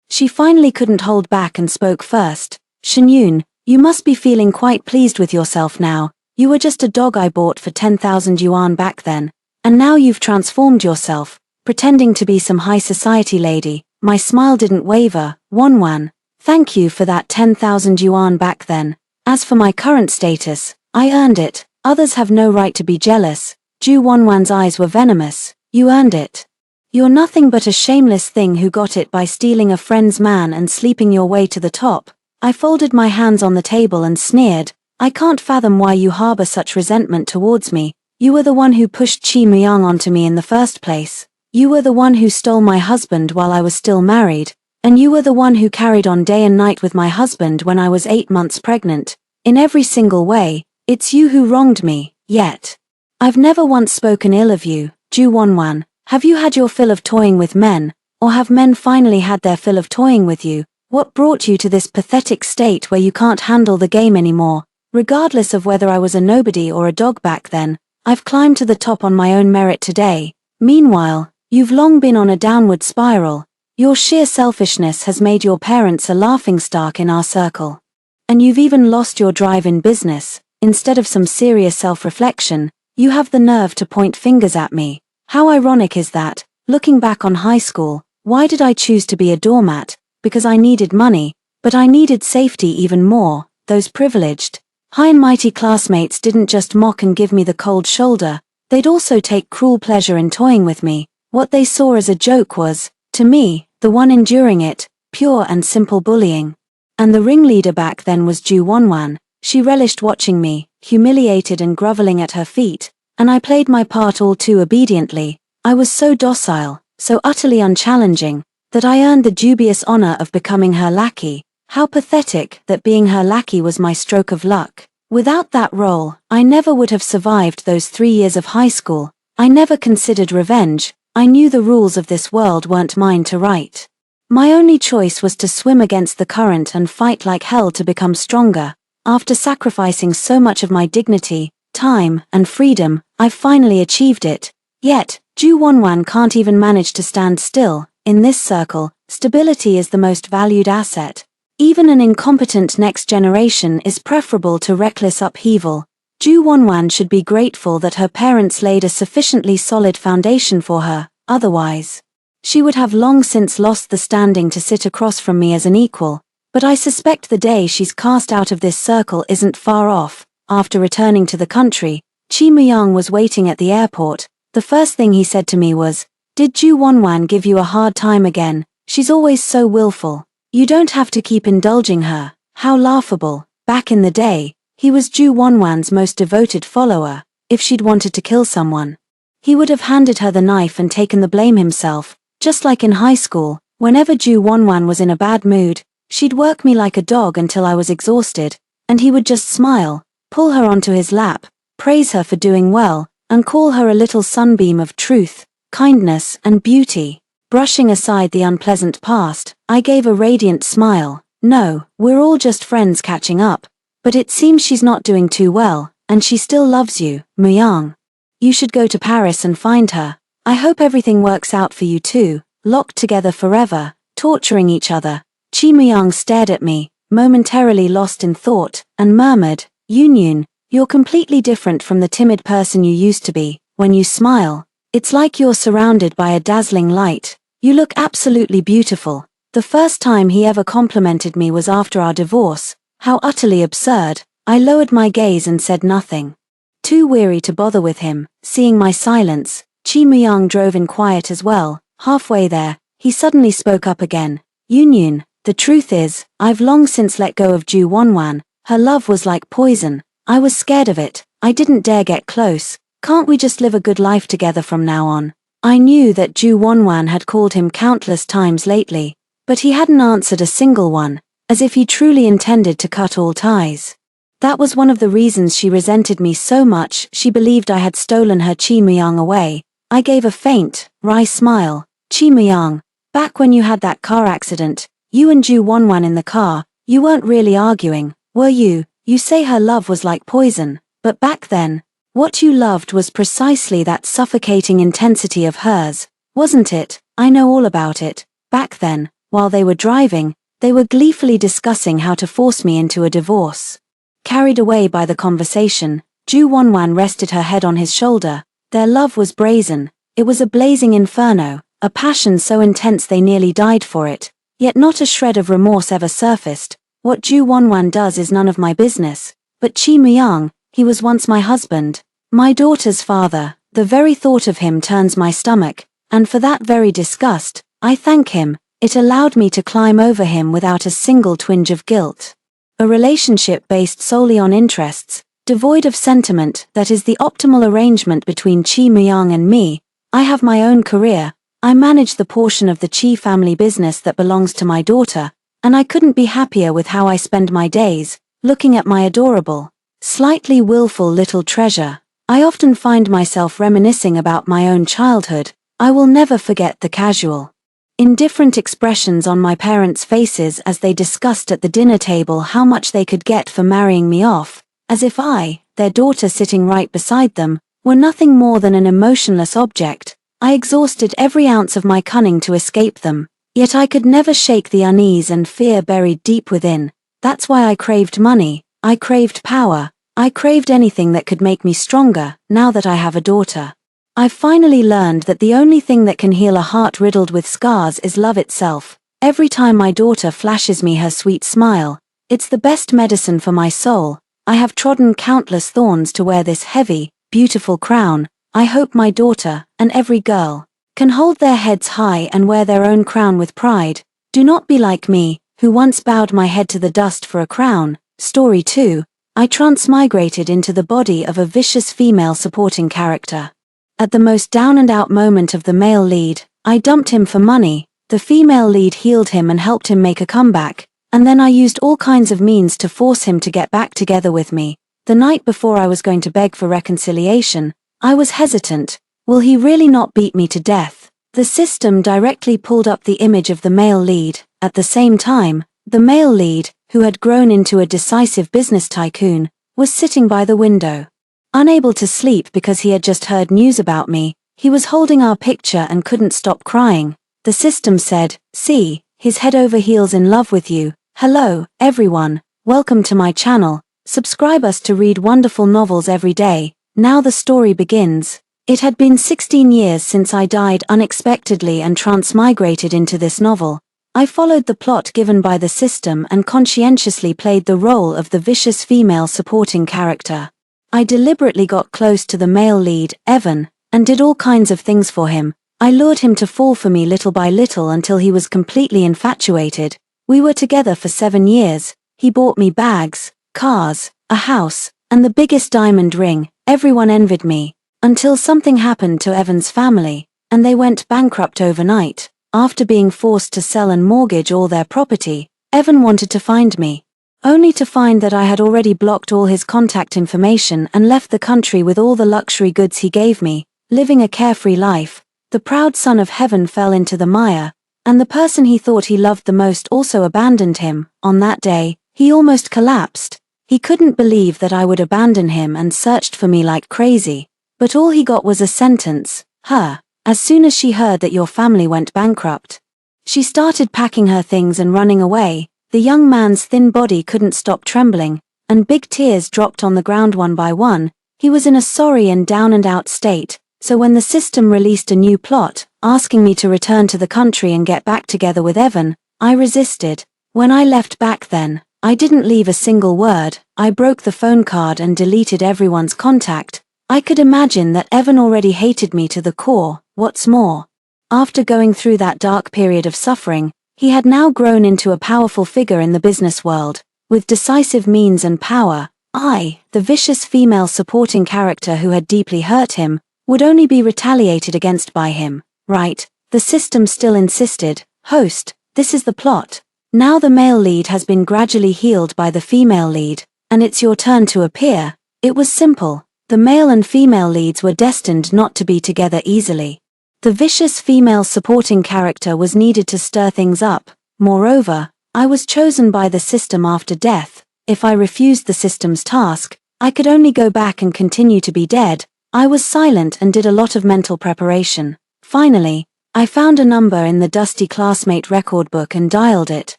She finally couldn't hold back and spoke first. Shenyun, you must be feeling quite pleased with yourself now. You were just a dog I bought for 10,000 yuan back then. And now you've transformed yourself, pretending to be some high society lady. My smile didn't waver. Wonwan, thank you for that 10,000 yuan back then. As for my current status, I earned it. Others have no right to be jealous. Ju Wonwan's eyes were venomous. You earned it. You're nothing but a shameless thing who got it by stealing a friend's man and sleeping your way to the top. I folded my hands on the table and sneered. I can't fathom why you harbor such resentment towards me. You were the one who pushed Chi Muyang onto me in the first place. You were the one who stole my husband while I was still married. And you were the one who carried on day and night with my husband when I was 8 months pregnant. In every single way, it's you who wronged me, yet. I've never once spoken ill of you, Ju Wonwan. Have you had your fill of toying with men, or have men finally had their fill of toying with you? What brought you to this pathetic state where you can't handle the game anymore? Regardless of whether I was a nobody or a dog back then, I've climbed to the top on my own merit today. Meanwhile, you've long been on a downward spiral. Your sheer selfishness has made your parents a laughingstock in our circle. And you've even lost your drive in business. Instead of some serious self-reflection, you have the nerve to point fingers at me. How ironic is that? Looking back on high school, why did I choose to be a doormat? Because I needed money, but I needed safety even more. Those privileged, high and mighty classmates didn't just mock and give me the cold shoulder, they'd also take cruel pleasure in toying with me. What they saw as a joke was, to me, the one enduring it, pure and simple bullying. And the ringleader back then was Ju Wonwan. She relished watching me, humiliated and groveling at her feet, and I played my part all too obediently. I was so docile, so utterly unchallenging, that I earned the dubious honor of becoming her lackey. How pathetic that being her lackey was my stroke of luck. Without that role, I never would have survived those 3 years of high school. I never considered revenge. I knew the rules of this world weren't mine to write. My only choice was to swim against the current and fight like hell to become stronger. After sacrificing so much of my dignity, time, and freedom, I finally achieved it. Yet, Ju Wonwan can't even manage to stand still. In this circle, stability is the most valued asset. Even an incompetent next generation is preferable to reckless upheaval. Ju Wonwan should be grateful that her parents laid a sufficiently solid foundation for her, otherwise, she would have long since lost the standing to sit across from me as an equal. But I suspect the day she's cast out of this circle isn't far off. After returning to the country, Chi Muyang was waiting at the airport. The first thing he said to me was, "Did Ju Wonwan give you a hard time again? She's always so willful. You don't have to keep indulging her." How laughable. Back in the day, he was Ju Wonwan's most devoted follower. If she'd wanted to kill someone, he would have handed her the knife and taken the blame himself. Just like in high school, whenever Ju Wonwan was in a bad mood, she'd work me like a dog until I was exhausted, and he would just smile, pull her onto his lap, praise her for doing well, and call her a little sunbeam of truth, kindness, and beauty. Brushing aside the unpleasant past, I gave a radiant smile. "No, we're all just friends catching up. But it seems she's not doing too well, and she still loves you, Muyang. You should go to Paris and find her. I hope everything works out for you two, locked together forever, torturing each other." Chi Muyang stared at me, momentarily lost in thought, and murmured, "Yunyun, you're completely different from the timid person you used to be. When you smile, it's like you're surrounded by a dazzling light. You look absolutely beautiful." The first time he ever complimented me was after our divorce. How utterly absurd. I lowered my gaze and said nothing. Too weary to bother with him, seeing my silence, Chi Muyang drove in quiet as well. Halfway there, he suddenly spoke up again. "Yunyun, the truth is, I've long since let go of Ju Wonwan. Her love was like poison. I was scared of it. I didn't dare get close. Can't we just live a good life together from now on?" I knew that Ju Wonwan had called him countless times lately, but he hadn't answered a single one, as if he truly intended to cut all ties. That was one of the reasons she resented me so much. She believed I had stolen her Chi Muyang away. I gave a faint, wry smile. "Chi Muyang, back when you had that car accident, you and Ju Wonwan in the car, you weren't really arguing, were you? You say her love was like poison, but back then, what you loved was precisely that suffocating intensity of hers, wasn't it? I know all about it. Back then, While they were driving, they were gleefully discussing how to force me into a divorce. Carried away by the conversation, Ju Wonwan rested her head on his shoulder. Their love was brazen. It was a blazing inferno, a passion so intense they nearly died for it, yet not a shred of remorse ever surfaced. What Ju Wonwan does is none of my business, but Chi Muyang, he was once my husband, my daughter's father. The very thought of him turns my stomach, and for that very disgust, I thank him. It allowed me to climb over him without a single twinge of guilt. A relationship based solely on interests, devoid of sentiment, that is the optimal arrangement between Chi Muyang and me. I have my own career, I manage the portion of the Chi family business that belongs to my daughter, and I couldn't be happier with how I spend my days, looking at my adorable, slightly willful little treasure. I often find myself reminiscing about my own childhood. I will never forget the casual, indifferent expressions on my parents' faces as they discussed at the dinner table how much they could get for marrying me off, as if I, their daughter sitting right beside them, were nothing more than an emotionless object. I exhausted every ounce of my cunning to escape them, yet I could never shake the unease and fear buried deep within. That's why I craved money, I craved power, I craved anything that could make me stronger. Now that I have a daughter, I've finally learned that the only thing that can heal a heart riddled with scars is love itself. Every time my daughter flashes me her sweet smile, it's the best medicine for my soul. I have trodden countless thorns to wear this heavy, beautiful crown. I hope my daughter, and every girl, can hold their heads high and wear their own crown with pride. Do not be like me, who once bowed my head to the dust for a crown. Story 2. I transmigrated into the body of a vicious female supporting character. At the most down-and-out moment of the male lead, I dumped him for money. The female lead healed him and helped him make a comeback, and then I used all kinds of means to force him to get back together with me. The night before I was going to beg for reconciliation, I was hesitant. Will he really not beat me to death? The system directly pulled up the image of the male lead. At the same time, the male lead, who had grown into a decisive business tycoon, was sitting by the window. Unable to sleep because he had just heard news about me, he was holding our picture and couldn't stop crying. The system said, "See, he's head over heels in love with you." Hello, everyone. Welcome to my channel. Subscribe us to read wonderful novels every day. Now the story begins. It had been 16 years since I died unexpectedly and transmigrated into this novel. I followed the plot given by the system and conscientiously played the role of the vicious female supporting character. I deliberately got close to the male lead, Evan, and did all kinds of things for him. I lured him to fall for me little by little until he was completely infatuated. We were together for 7 years. He bought me bags, cars, a house, and the biggest diamond ring. Everyone envied me, until something happened to Evan's family, and they went bankrupt overnight. After being forced to sell and mortgage all their property, Evan wanted to find me, only to find that I had already blocked all his contact information and left the country with all the luxury goods he gave me, living a carefree life. The proud son of heaven fell into the mire, and the person he thought he loved the most also abandoned him. On that day, he almost collapsed. He couldn't believe that I would abandon him and searched for me like crazy, but all he got was a sentence, "Her. As soon as she heard that your family went bankrupt, she started packing her things and running away." The young man's thin body couldn't stop trembling, and big tears dropped on the ground one by one. He was in a sorry and down-and-out state, so when the system released a new plot, asking me to return to the country and get back together with Evan, I resisted. When I left back then, I didn't leave a single word. I broke the phone card and deleted everyone's contact. I could imagine that Evan already hated me to the core. What's more, after going through that dark period of suffering, he had now grown into a powerful figure in the business world, with decisive means and power. I, the vicious female supporting character who had deeply hurt him, would only be retaliated against by him. Right, the system still insisted. Host, this is the plot. Now the male lead has been gradually healed by the female lead, and it's your turn to appear. It was simple. The male and female leads were destined not to be together easily. The vicious female supporting character was needed to stir things up. Moreover, I was chosen by the system after death. If I refused the system's task, I could only go back and continue to be dead. I was silent and did a lot of mental preparation. Finally, I found a number in the dusty classmate record book and dialed it.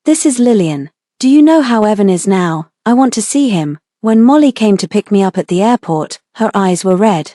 "This is Lillian. Do you know how Evan is now? I want to see him." When Molly came to pick me up at the airport, her eyes were red.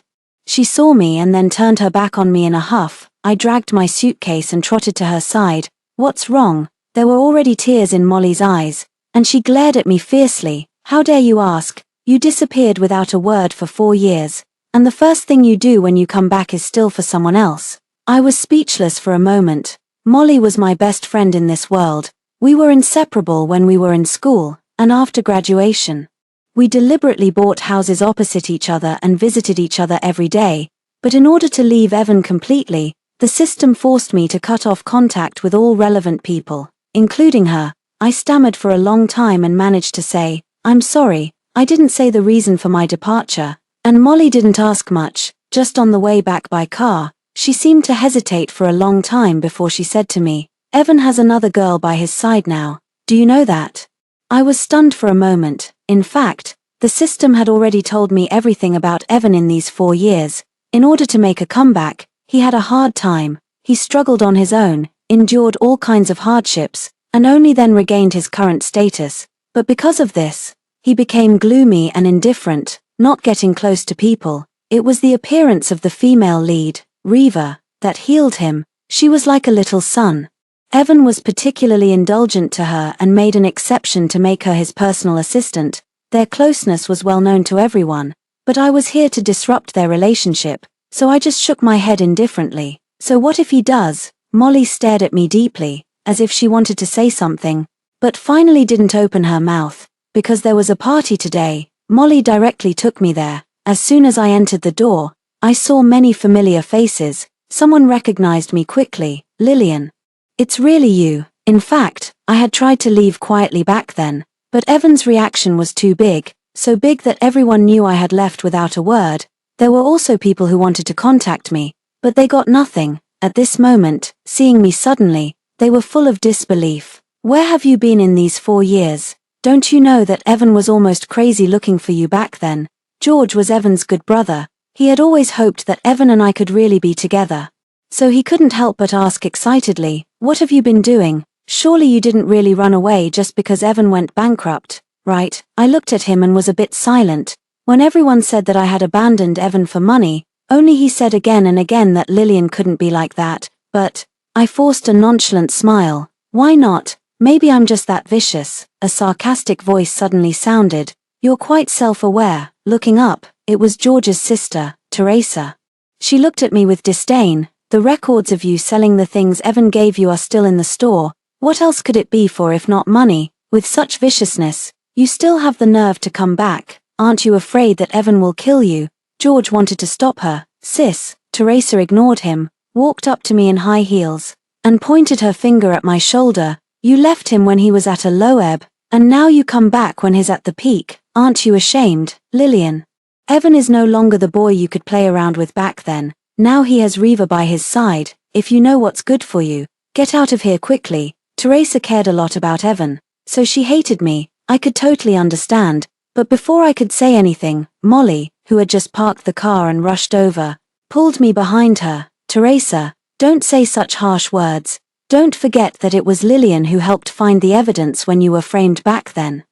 She saw me and then turned her back on me in a huff. I dragged my suitcase and trotted to her side. "What's wrong?" There were already tears in Molly's eyes, and she glared at me fiercely. "How dare you ask? You disappeared without a word for 4 years, and the first thing you do when you come back is still for someone else." I was speechless for a moment. Molly was my best friend in this world. We were inseparable when we were in school, and after graduation. We deliberately bought houses opposite each other and visited each other every day, but in order to leave Evan completely, the system forced me to cut off contact with all relevant people, including her. I stammered for a long time and managed to say, "I'm sorry, I didn't say the reason for my departure," and Molly didn't ask much. Just on the way back by car, she seemed to hesitate for a long time before she said to me, "Evan has another girl by his side now. Do you know that?" I was stunned for a moment. In fact, the system had already told me everything about Evan in these 4 years. In order to make a comeback, he had a hard time. He struggled on his own, endured all kinds of hardships, and only then regained his current status. But because of this, he became gloomy and indifferent, not getting close to people. It was the appearance of the female lead, Reva, that healed him. She was like a little son. Evan was particularly indulgent to her and made an exception to make her his personal assistant. Their closeness was well known to everyone, but I was here to disrupt their relationship, so I just shook my head indifferently. "So what if he does?" Molly stared at me deeply, as if she wanted to say something, but finally didn't open her mouth. "Because there was a party today." Molly directly took me there. As soon as I entered the door, I saw many familiar faces. Someone recognized me quickly. "Lillian. It's really you." In fact, I had tried to leave quietly back then, but Evan's reaction was too big, so big that everyone knew I had left without a word. There were also people who wanted to contact me, but they got nothing. At this moment, seeing me suddenly, they were full of disbelief. "Where have you been in these 4 years? Don't you know that Evan was almost crazy looking for you back then?" George was Evan's good brother. He had always hoped that Evan and I could really be together. So he couldn't help but ask excitedly, "What have you been doing? Surely you didn't really run away just because Evan went bankrupt, right?" I looked at him and was a bit silent. When everyone said that I had abandoned Evan for money, only he said again and again that Lillian couldn't be like that. But I forced a nonchalant smile. "Why not? Maybe I'm just that vicious." A sarcastic voice suddenly sounded. "You're quite self-aware." Looking up, it was George's sister, Teresa. She looked at me with disdain. "The records of you selling the things Evan gave you are still in the store. What else could it be for if not money? With such viciousness, you still have the nerve to come back. Aren't you afraid that Evan will kill you?" George wanted to stop her. "Sis." Teresa ignored him, walked up to me in high heels, and pointed her finger at my shoulder. "You left him when he was at a low ebb, and now you come back when he's at the peak. Aren't you ashamed, Lillian? Evan is no longer the boy you could play around with back then. Now he has Reva by his side. If you know what's good for you, get out of here quickly." Teresa cared a lot about Evan, so she hated me. I could totally understand, but before I could say anything, Molly, who had just parked the car and rushed over, pulled me behind her. "Teresa, don't say such harsh words. Don't forget that it was Lillian who helped find the evidence when you were framed back then."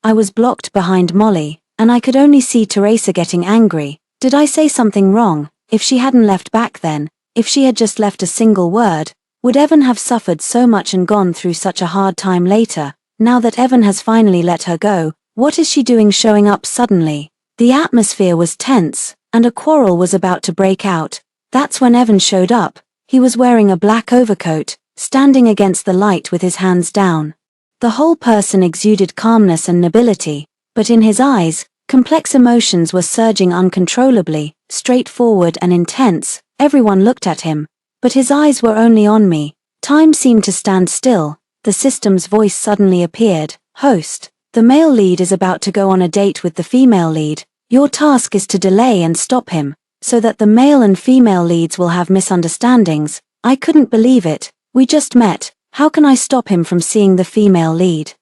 I was blocked behind Molly, and I could only see Teresa getting angry. Did I say something wrong? If she hadn't left back then, if she had just left a single word, would Evan have suffered so much and gone through such a hard time later? Now that Evan has finally let her go, what is she doing showing up suddenly? The atmosphere was tense, and a quarrel was about to break out. That's when Evan showed up. He was wearing a black overcoat, standing against the light with his hands down. The whole person exuded calmness and nobility, but in his eyes, complex emotions were surging uncontrollably. Straightforward and intense, everyone looked at him, but his eyes were only on me. Time seemed to stand still. The system's voice suddenly appeared. "Host, the male lead is about to go on a date with the female lead. Your task is to delay and stop him, so that the male and female leads will have misunderstandings." I couldn't believe it. "We just met. How can I stop him from seeing the female lead?"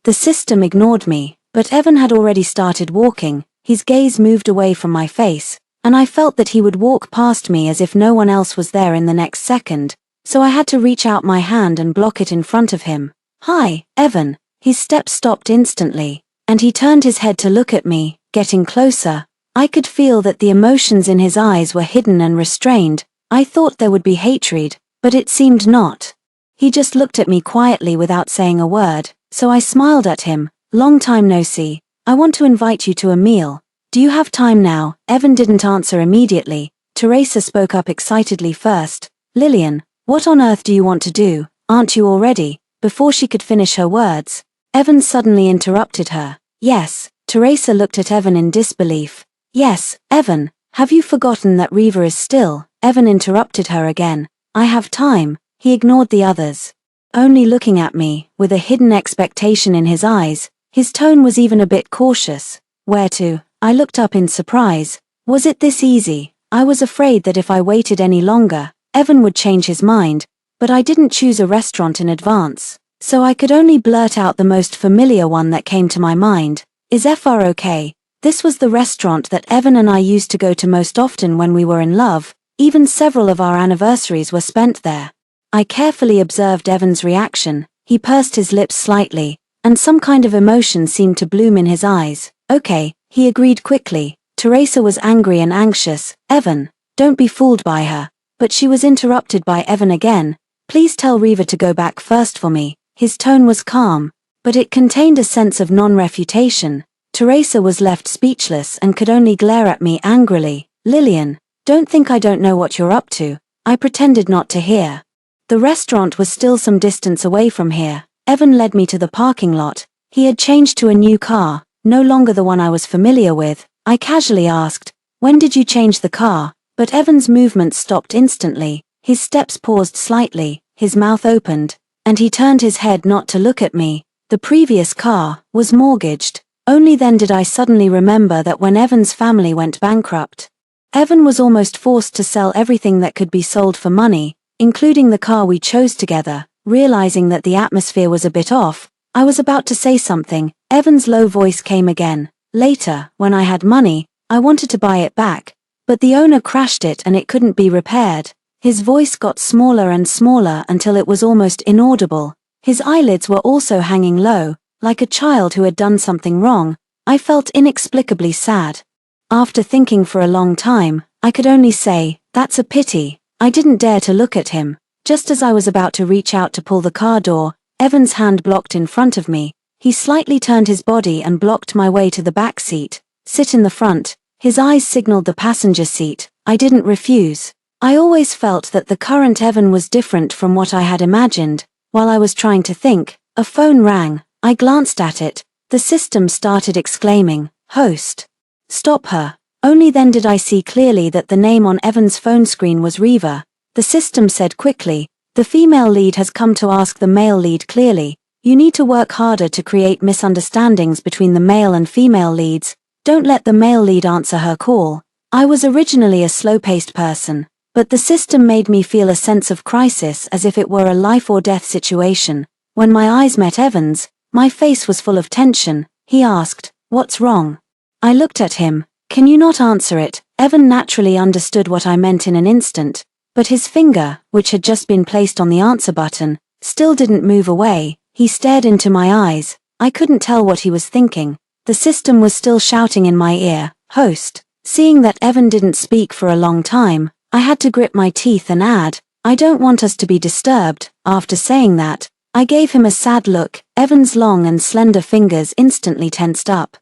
The system ignored me, but Evan had already started walking. His gaze moved away from my face, and I felt that he would walk past me as if no one else was there in the next second. so I had to reach out my hand and block it in front of him. "Hi, Evan." His steps stopped instantly, and he turned his head to look at me, getting closer. I could feel that the emotions in his eyes were hidden and restrained. I thought there would be hatred, but it seemed not. He just looked at me quietly without saying a word, so I smiled at him. "Long time no see. I want to invite you to a meal. Do you have time now?" Evan didn't answer immediately. Teresa spoke up excitedly first. "Lillian, what on earth do you want to do? Aren't you already?" Before she could finish her words, Evan suddenly interrupted her. "Yes." Teresa looked at Evan in disbelief. "Yes, Evan, have you forgotten that Riva is still?" Evan interrupted her again. "I have time." He ignored the others, only looking at me, with a hidden expectation in his eyes. His tone was even a bit cautious. "Where to?" I looked up in surprise. Was it this easy? I was afraid that if I waited any longer, Evan would change his mind, but I didn't choose a restaurant in advance, so I could only blurt out the most familiar one that came to my mind. "Is FR okay?" This was the restaurant that Evan and I used to go to most often when we were in love. Even several of our anniversaries were spent there. I carefully observed Evan's reaction. He pursed his lips slightly, and some kind of emotion seemed to bloom in his eyes. "Okay," he agreed quickly. Teresa was angry and anxious. "Evan, don't be fooled by her." But she was interrupted by Evan again. "Please tell Riva to go back first for me." His tone was calm, but it contained a sense of non-refutation. Teresa was left speechless and could only glare at me angrily. "Lillian, don't think I don't know what you're up to." I pretended not to hear. The restaurant was still some distance away from here. Evan led me to the parking lot. He had changed to a new car, no longer the one I was familiar with. I casually asked, "When did you change the car?" But Evan's movements stopped instantly. His steps paused slightly, his mouth opened, and he turned his head not to look at me. The previous car was mortgaged. Only then did I suddenly remember that when Evan's family went bankrupt, Evan was almost forced to sell everything that could be sold for money, including the car we chose together. Realizing that the atmosphere was a bit off, I was about to say something. Evan's low voice came again. "Later, when I had money, I wanted to buy it back, but the owner crashed it and it couldn't be repaired." His voice got smaller and smaller until it was almost inaudible. His eyelids were also hanging low, like a child who had done something wrong. I felt inexplicably sad. After thinking for a long time, I could only say, "That's a pity." I didn't dare to look at him. Just as I was about to reach out to pull the car door, Evan's hand blocked in front of me. He slightly turned his body and blocked my way to the back seat. "Sit in the front." His eyes signaled the passenger seat. I didn't refuse. I always felt that the current Evan was different from what I had imagined. While I was trying to think, a phone rang. I glanced at it. The system started exclaiming, "Host. Stop her." Only then did I see clearly that the name on Evan's phone screen was Riva. The system said quickly, "The female lead has come to ask the male lead clearly. You need to work harder to create misunderstandings between the male and female leads. Don't let the male lead answer her call." I was originally a slow-paced person, but the system made me feel a sense of crisis as if it were a life-or-death situation. When my eyes met Evan's, my face was full of tension. He asked, "What's wrong?" I looked at him. "Can you not answer it?" Evan naturally understood what I meant in an instant, but his finger, which had just been placed on the answer button, still didn't move away. He stared into my eyes. I couldn't tell what he was thinking. The system was still shouting in my ear, "Host." Seeing that Evan didn't speak for a long time, I had to grit my teeth and add, "I don't want us to be disturbed." After saying that, I gave him a sad look. Evan's long and slender fingers instantly tensed up.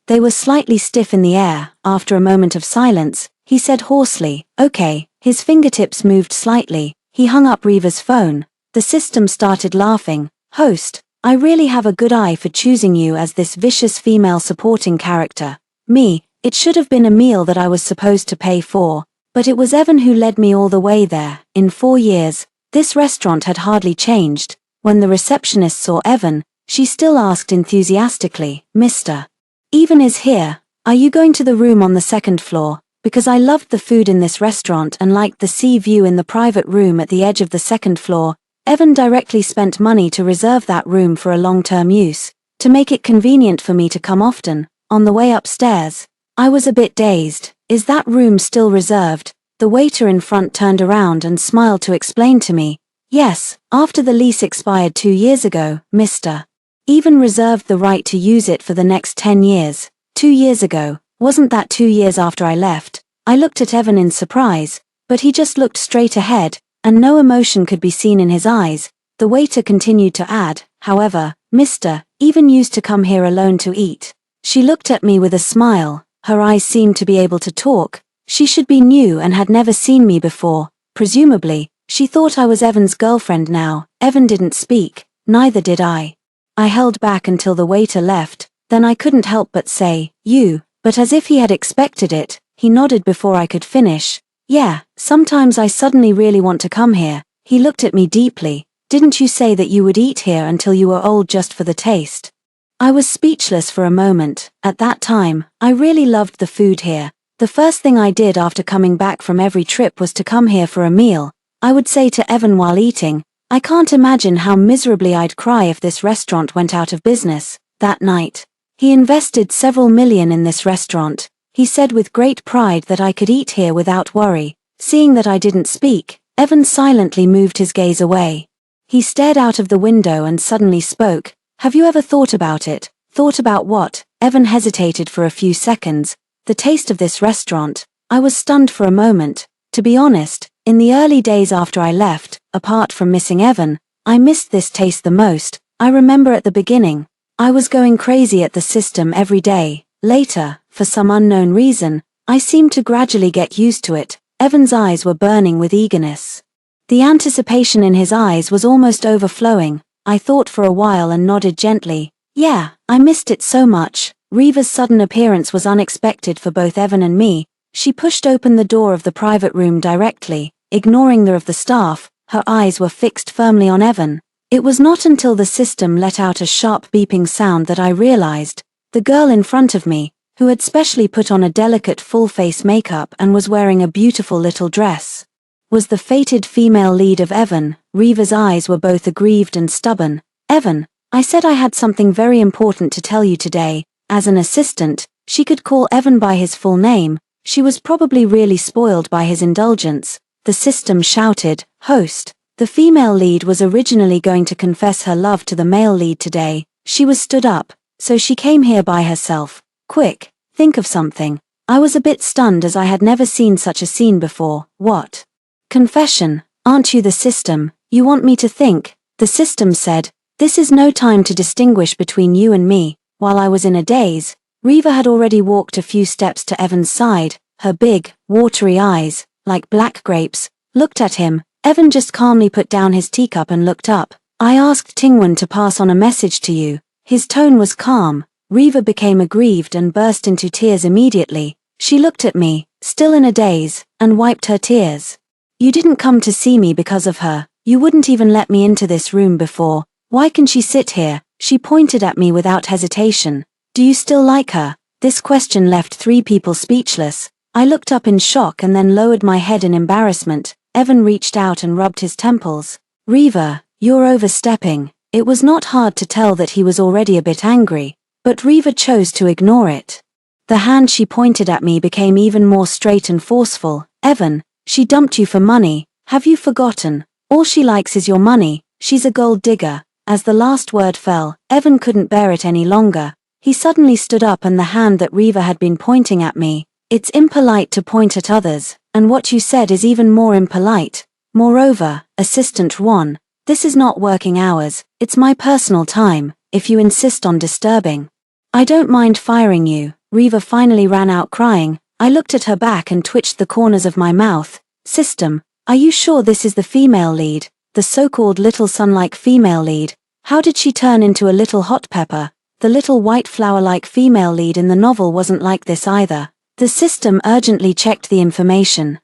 They were slightly stiff in the air. After a moment of silence, he said hoarsely, "Okay." His fingertips moved slightly. He hung up Riva's phone. The system started laughing. "Host, I really have a good eye for choosing you as this vicious female supporting character. Me, it should have been a meal that I was supposed to pay for, but it was Evan who led me all the way there. In 4 years, this restaurant had hardly changed. When the receptionist saw Evan, she still asked enthusiastically, "Mr. Evan is here. Are you going to the room on the 2nd floor?" Because I loved the food in this restaurant and liked the sea view in the private room at the edge of the 2nd floor, Evan directly spent money to reserve that room for a long-term use, to make it convenient for me to come often. On the way upstairs, I was a bit dazed. "Is that room still reserved?" The waiter in front turned around and smiled to explain to me, Yes, after the lease expired 2 years ago, Mr. Even reserved the right to use it for the next 10 years. 2 years ago, wasn't that 2 years after I left? I looked at Evan in surprise, but he just looked straight ahead, and no emotion could be seen in his eyes. The waiter continued to add, however, Mr. Even used to come here alone to eat. She looked at me with a smile, her eyes seemed to be able to talk. She should be new and had never seen me before. Presumably, she thought I was Evan's girlfriend now. Evan didn't speak, neither did I. I held back until the waiter left, then I couldn't help but say, you, but as if he had expected it, he nodded before I could finish. Yeah, sometimes I suddenly really want to come here. He looked at me deeply. Didn't you say that you would eat here until you were old just for the taste? I was speechless for a moment. At that time, I really loved the food here. The first thing I did after coming back from every trip was to come here for a meal. I would say to Evan while eating, I can't imagine how miserably I'd cry if this restaurant went out of business. That night, he invested several million in this restaurant. He said with great pride that I could eat here without worry. Seeing that I didn't speak, Evan silently moved his gaze away. He stared out of the window and suddenly spoke. Have you ever thought about it? Thought about what? Evan hesitated for a few seconds. The taste of this restaurant. I was stunned for a moment. To be honest, in the early days after I left, apart from missing Evan, I missed this taste the most. I remember at the beginning, I was going crazy at the system every day. Later, for some unknown reason, I seemed to gradually get used to it. Evan's eyes were burning with eagerness. The anticipation in his eyes was almost overflowing. I thought for a while and nodded gently. Yeah, I missed it so much. Reva's sudden appearance was unexpected for both Evan and me. She pushed open the door of the private room directly, ignoring the of the staff. Her eyes were fixed firmly on Evan. It was not until the system let out a sharp beeping sound that I realized. The girl in front of me, who had specially put on a delicate full-face makeup and was wearing a beautiful little dress, was the fated female lead of Evan. Reva's eyes were both aggrieved and stubborn. Evan, I said I had something very important to tell you today. As an assistant, she could call Evan by his full name. She was probably really spoiled by his indulgence. The system shouted, Host. The female lead was originally going to confess her love to the male lead today. She was stood up, so she came here by herself. Quick, think of something. I was a bit stunned as I had never seen such a scene before. What? Confession, aren't you the system? You want me to think? The system said, This is no time to distinguish between you and me. While I was in a daze, Reva had already walked a few steps to Evan's side. Her big, watery eyes, like black grapes, looked at him. Evan just calmly put down his teacup and looked up. I asked Tingwen to pass on a message to you. His tone was calm. Reva became aggrieved and burst into tears immediately. She looked at me, still in a daze, and wiped her tears. You didn't come to see me because of her. You wouldn't even let me into this room before. Why can she sit here? She pointed at me without hesitation. Do you still like her? This question left 3 people speechless. I looked up in shock and then lowered my head in embarrassment. Evan reached out and rubbed his temples. Reva, you're overstepping. It was not hard to tell that he was already a bit angry, but Reva chose to ignore it. The hand she pointed at me became even more straight and forceful. Evan, she dumped you for money. Have you forgotten? All she likes is your money. She's a gold digger. As the last word fell, Evan couldn't bear it any longer. He suddenly stood up and the hand that Reva had been pointing at me. It's impolite to point at others, and what you said is even more impolite. Moreover, Assistant 1, this is not working hours, it's my personal time, if you insist on disturbing. I don't mind firing you. Reva finally ran out crying. I looked at her back and twitched the corners of my mouth. System, are you sure this is the female lead? The so-called little sun-like female lead. How did she turn into a little hot pepper? The little white flower-like female lead in the novel wasn't like this either. The system urgently checked the information.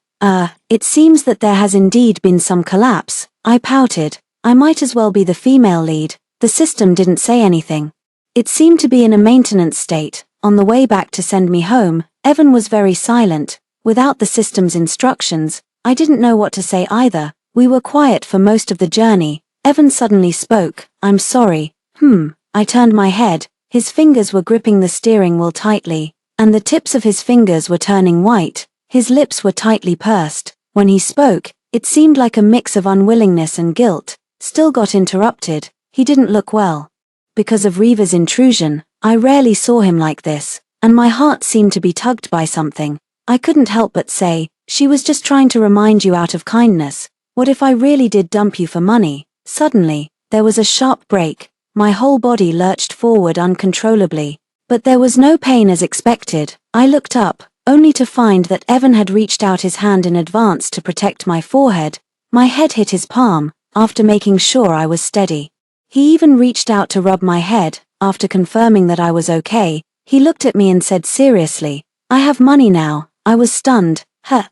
It seems that there has indeed been some collapse. I pouted. I might as well be the female lead. The system didn't say anything. It seemed to be in a maintenance state. On the way back to send me home, Evan was very silent. Without the system's instructions, I didn't know what to say either. We were quiet for most of the journey. Evan suddenly spoke. I'm sorry. I turned my head. His fingers were gripping the steering wheel tightly, and the tips of his fingers were turning white. His lips were tightly pursed. When he spoke, It seemed like a mix of unwillingness and guilt. Still got interrupted. He didn't look well. Because of Reva's intrusion, I rarely saw him like this, and my heart seemed to be tugged by something. I couldn't help but say, she was just trying to remind you out of kindness. What if I really did dump you for money? Suddenly, there was a sharp break. My whole body lurched forward uncontrollably. But there was no pain as expected. I looked up, only to find that Evan had reached out his hand in advance to protect my forehead. My head hit his palm, after making sure I was steady. He even reached out to rub my head. After confirming that I was okay, he looked at me and said seriously, "I have money now." I was stunned.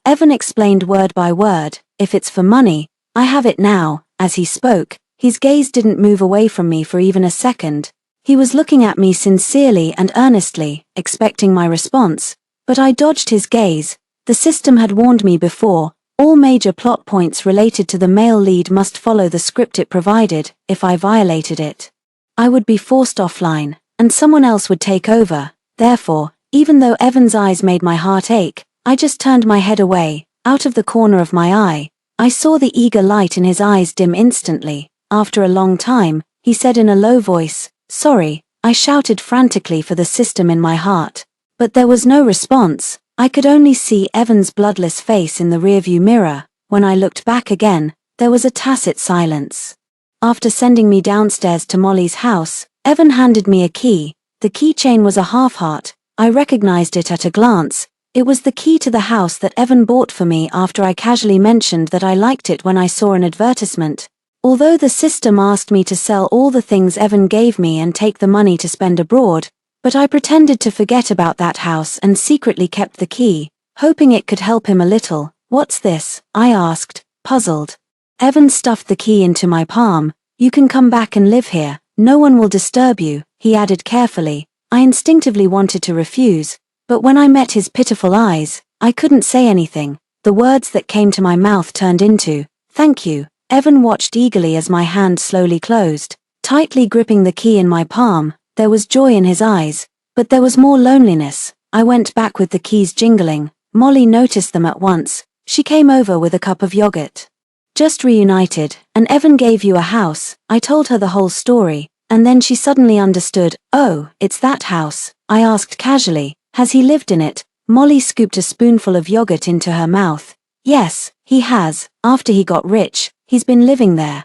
Evan explained word by word, "If it's for money, I have it now." As he spoke, his gaze didn't move away from me for even a second. He was looking at me sincerely and earnestly, expecting my response. But I dodged his gaze. The system had warned me before. All major plot points related to the male lead must follow the script it provided. If I violated it, I would be forced offline, and someone else would take over. Therefore, even though Evan's eyes made my heart ache, I just turned my head away. Out of the corner of my eye, I saw the eager light in his eyes dim instantly. After a long time, he said in a low voice, "Sorry." I shouted frantically for the system in my heart. But there was no response. I could only see Evan's bloodless face in the rearview mirror. When I looked back again, there was a tacit silence. After sending me downstairs to Molly's house, Evan handed me a key. The keychain was a half-heart. I recognized it at a glance. It was the key to the house that Evan bought for me after I casually mentioned that I liked it when I saw an advertisement. Although the system asked me to sell all the things Evan gave me and take the money to spend abroad, but I pretended to forget about that house and secretly kept the key, hoping it could help him a little. "What's this?" I asked, puzzled. Evan stuffed the key into my palm. "You can come back and live here. No one will disturb you," he added carefully. I instinctively wanted to refuse, but when I met his pitiful eyes, I couldn't say anything. The words that came to my mouth turned into, "Thank you." Evan watched eagerly as my hand slowly closed, tightly gripping the key in my palm. There was joy in his eyes, but there was more loneliness. I went back with the keys jingling. Molly noticed them at once. She came over with a cup of yogurt. "Just reunited, and Evan gave you a house." I told her the whole story, and then she suddenly understood. "Oh, it's that house?" I asked casually. "Has he lived in it?" Molly scooped a spoonful of yogurt into her mouth. "Yes, he has. After he got rich, he's been living there.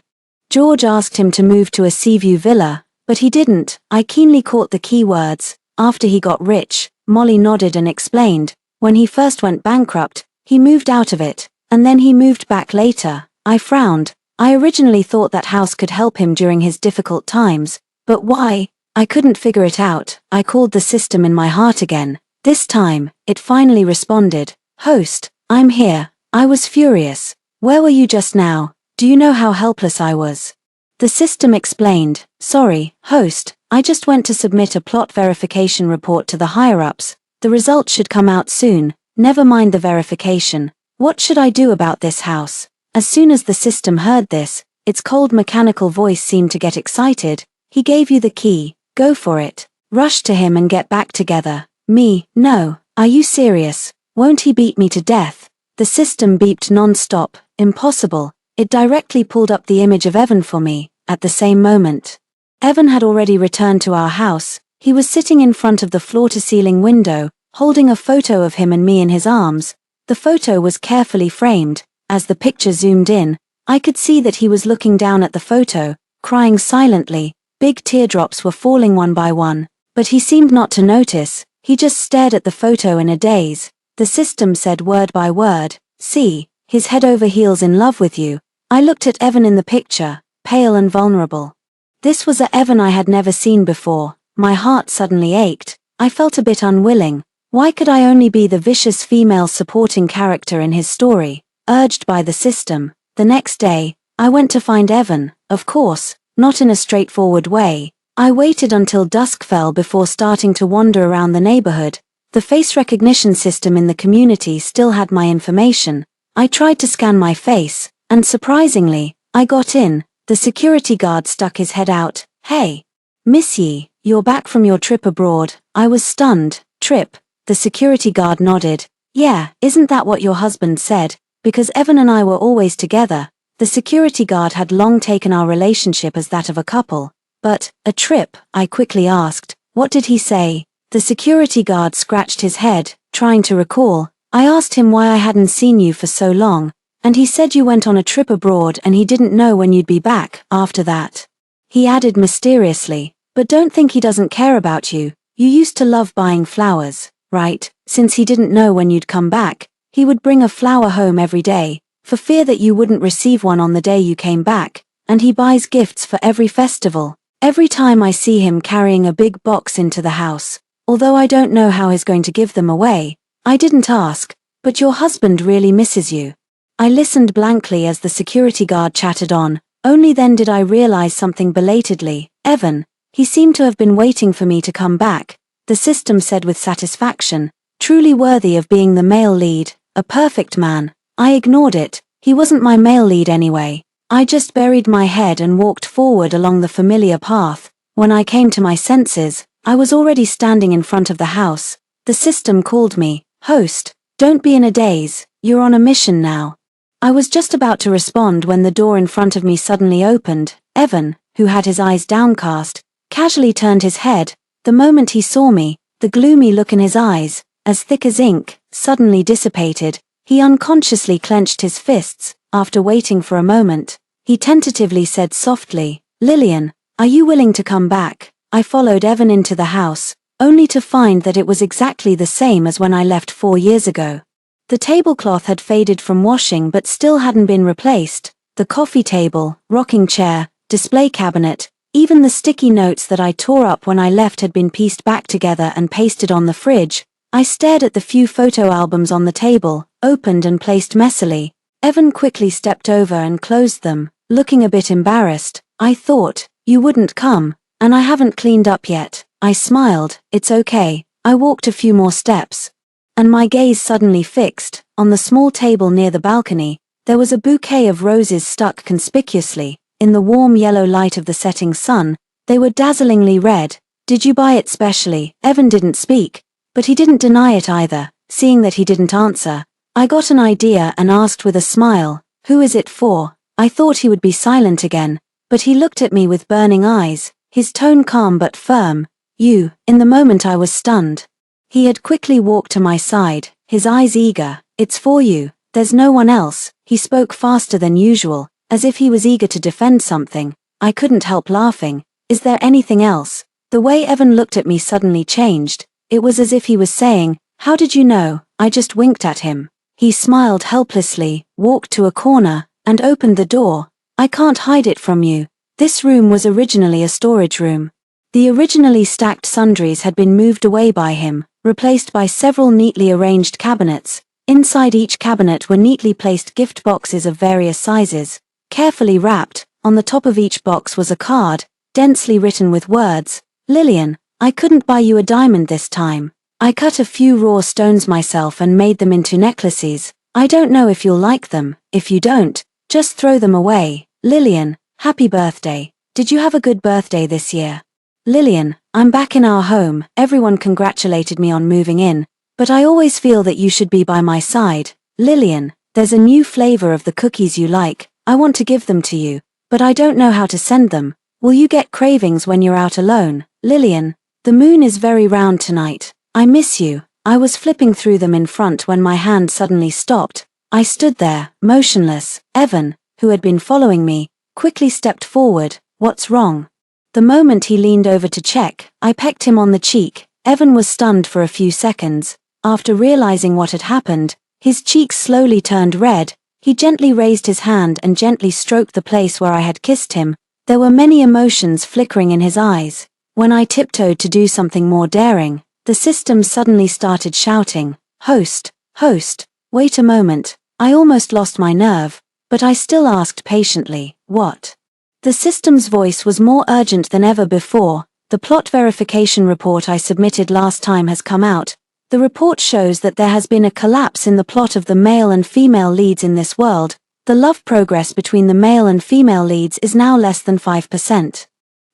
George asked him to move to a Seaview villa, but he didn't." I keenly caught the key words. "After he got rich," Molly nodded and explained. "When he first went bankrupt, he moved out of it, and then he moved back later." I frowned. I originally thought that house could help him during his difficult times, but why? I couldn't figure it out. I called the system in my heart again. This time, it finally responded. "Host, I'm here." I was furious. "Where were you just now? Do you know how helpless I was?" The system explained. "Sorry, host, I just went to submit a plot verification report to the higher-ups. The results should come out soon. Never mind the verification. What should I do about this house?" As soon as the system heard this, its cold mechanical voice seemed to get excited. "He gave you the key. Go for it. Rush to him and get back together." Me, "No. Are you serious? Won't he beat me to death?" The system beeped non-stop. Impossible. It directly pulled up the image of Evan for me. At the same moment, Evan had already returned to our house. He was sitting in front of the floor-to-ceiling window, holding a photo of him and me in his arms. The photo was carefully framed. As the picture zoomed in, I could see that he was looking down at the photo, crying silently. Big teardrops were falling one by one, but he seemed not to notice. He just stared at the photo in a daze. The system said word by word, "See, he's head over heels in love with you." I looked at Evan in the picture, pale and vulnerable. This was a Evan I had never seen before. My heart suddenly ached. I felt a bit unwilling. Why could I only be the vicious female supporting character in his story? Urged by the system, the next day, I went to find Evan, of course, not in a straightforward way. I waited until dusk fell before starting to wander around the neighborhood. The face recognition system in the community still had my information. I tried to scan my face, and surprisingly, I got in. The security guard stuck his head out. "Hey, Miss Yi, you're back from your trip abroad." I was stunned. "Trip?" The security guard nodded. "Yeah, isn't that what your husband said? because Evan and I were always together. The security guard had long taken our relationship as that of a couple. But, a trip, I quickly asked. What did he say? The security guard scratched his head, trying to recall. I asked him why I hadn't seen you for so long, and he said you went on a trip abroad and he didn't know when you'd be back after that. He added mysteriously, but don't think he doesn't care about you. You used to love buying flowers, right? Since he didn't know when you'd come back, he would bring a flower home every day, for fear that you wouldn't receive one on the day you came back, and he buys gifts for every festival. Every time I see him carrying a big box into the house, although I don't know how he's going to give them away. I didn't ask, but your husband really misses you. I listened blankly as the security guard chattered on. Only then did I realize something belatedly. Evan, he seemed to have been waiting for me to come back, the system said with satisfaction. Truly worthy of being the male lead, a perfect man. I ignored it. He wasn't my male lead anyway. I just buried my head and walked forward along the familiar path. When I came to my senses, I was already standing in front of the house. The system called me. Host, don't be in a daze, you're on a mission now. I was just about to respond when the door in front of me suddenly opened. Evan, who had his eyes downcast, casually turned his head. The moment he saw me, the gloomy look in his eyes, as thick as ink, suddenly dissipated. He unconsciously clenched his fists. After waiting for a moment, he tentatively said softly, Lillian, are you willing to come back? I followed Evan into the house, only to find that it was exactly the same as when I left 4 years ago. The tablecloth had faded from washing but still hadn't been replaced. The coffee table, rocking chair, display cabinet, even the sticky notes that I tore up when I left had been pieced back together and pasted on the fridge. I stared at the few photo albums on the table, opened and placed messily. Evan quickly stepped over and closed them, looking a bit embarrassed. I thought, you wouldn't come, and I haven't cleaned up yet. I smiled. It's okay. I walked a few more steps, and my gaze suddenly fixed. On the small table near the balcony, there was a bouquet of roses stuck conspicuously. In the warm yellow light of the setting sun, they were dazzlingly red. Did you buy it specially? Evan didn't speak, but he didn't deny it either. Seeing that he didn't answer, I got an idea and asked with a smile, who is it for? I thought he would be silent again, but he looked at me with burning eyes, his tone calm but firm. You. In the moment I was stunned. He had quickly walked to my side, his eyes eager. It's for you. There's no one else. He spoke faster than usual, as if he was eager to defend something. I couldn't help laughing. Is there anything else? The way Evan looked at me suddenly changed. It was as if he was saying, how did you know? I just winked at him. He smiled helplessly, walked to a corner, and opened the door. I can't hide it from you. This room was originally a storage room. The originally stacked sundries had been moved away by him, replaced by several neatly arranged cabinets. Inside each cabinet were neatly placed gift boxes of various sizes, carefully wrapped. On the top of each box was a card, densely written with words, Lillian, I couldn't buy you a diamond this time. I cut a few raw stones myself and made them into necklaces. I don't know if you'll like them. If you don't, just throw them away. Lillian, happy birthday. Did you have a good birthday this year? Lillian, I'm back in our home. Everyone congratulated me on moving in, but I always feel that you should be by my side. Lillian, there's a new flavor of the cookies you like. I want to give them to you, but I don't know how to send them. Will you get cravings when you're out alone? Lillian, the moon is very round tonight. I miss you. I was flipping through them in front when my hand suddenly stopped. I stood there, motionless. Evan, who had been following me, quickly stepped forward. What's wrong? The moment he leaned over to check, I pecked him on the cheek. Evan was stunned for a few seconds. After realizing what had happened, his cheeks slowly turned red. He gently raised his hand and gently stroked the place where I had kissed him. There were many emotions flickering in his eyes. When I tiptoed to do something more daring, the system suddenly started shouting, Host, host, wait a moment. I almost lost my nerve, but I still asked patiently, what? The system's voice was more urgent than ever before. The plot verification report I submitted last time has come out. The report shows that there has been a collapse in the plot of the male and female leads in this world. The love progress between the male and female leads is now less than 5%.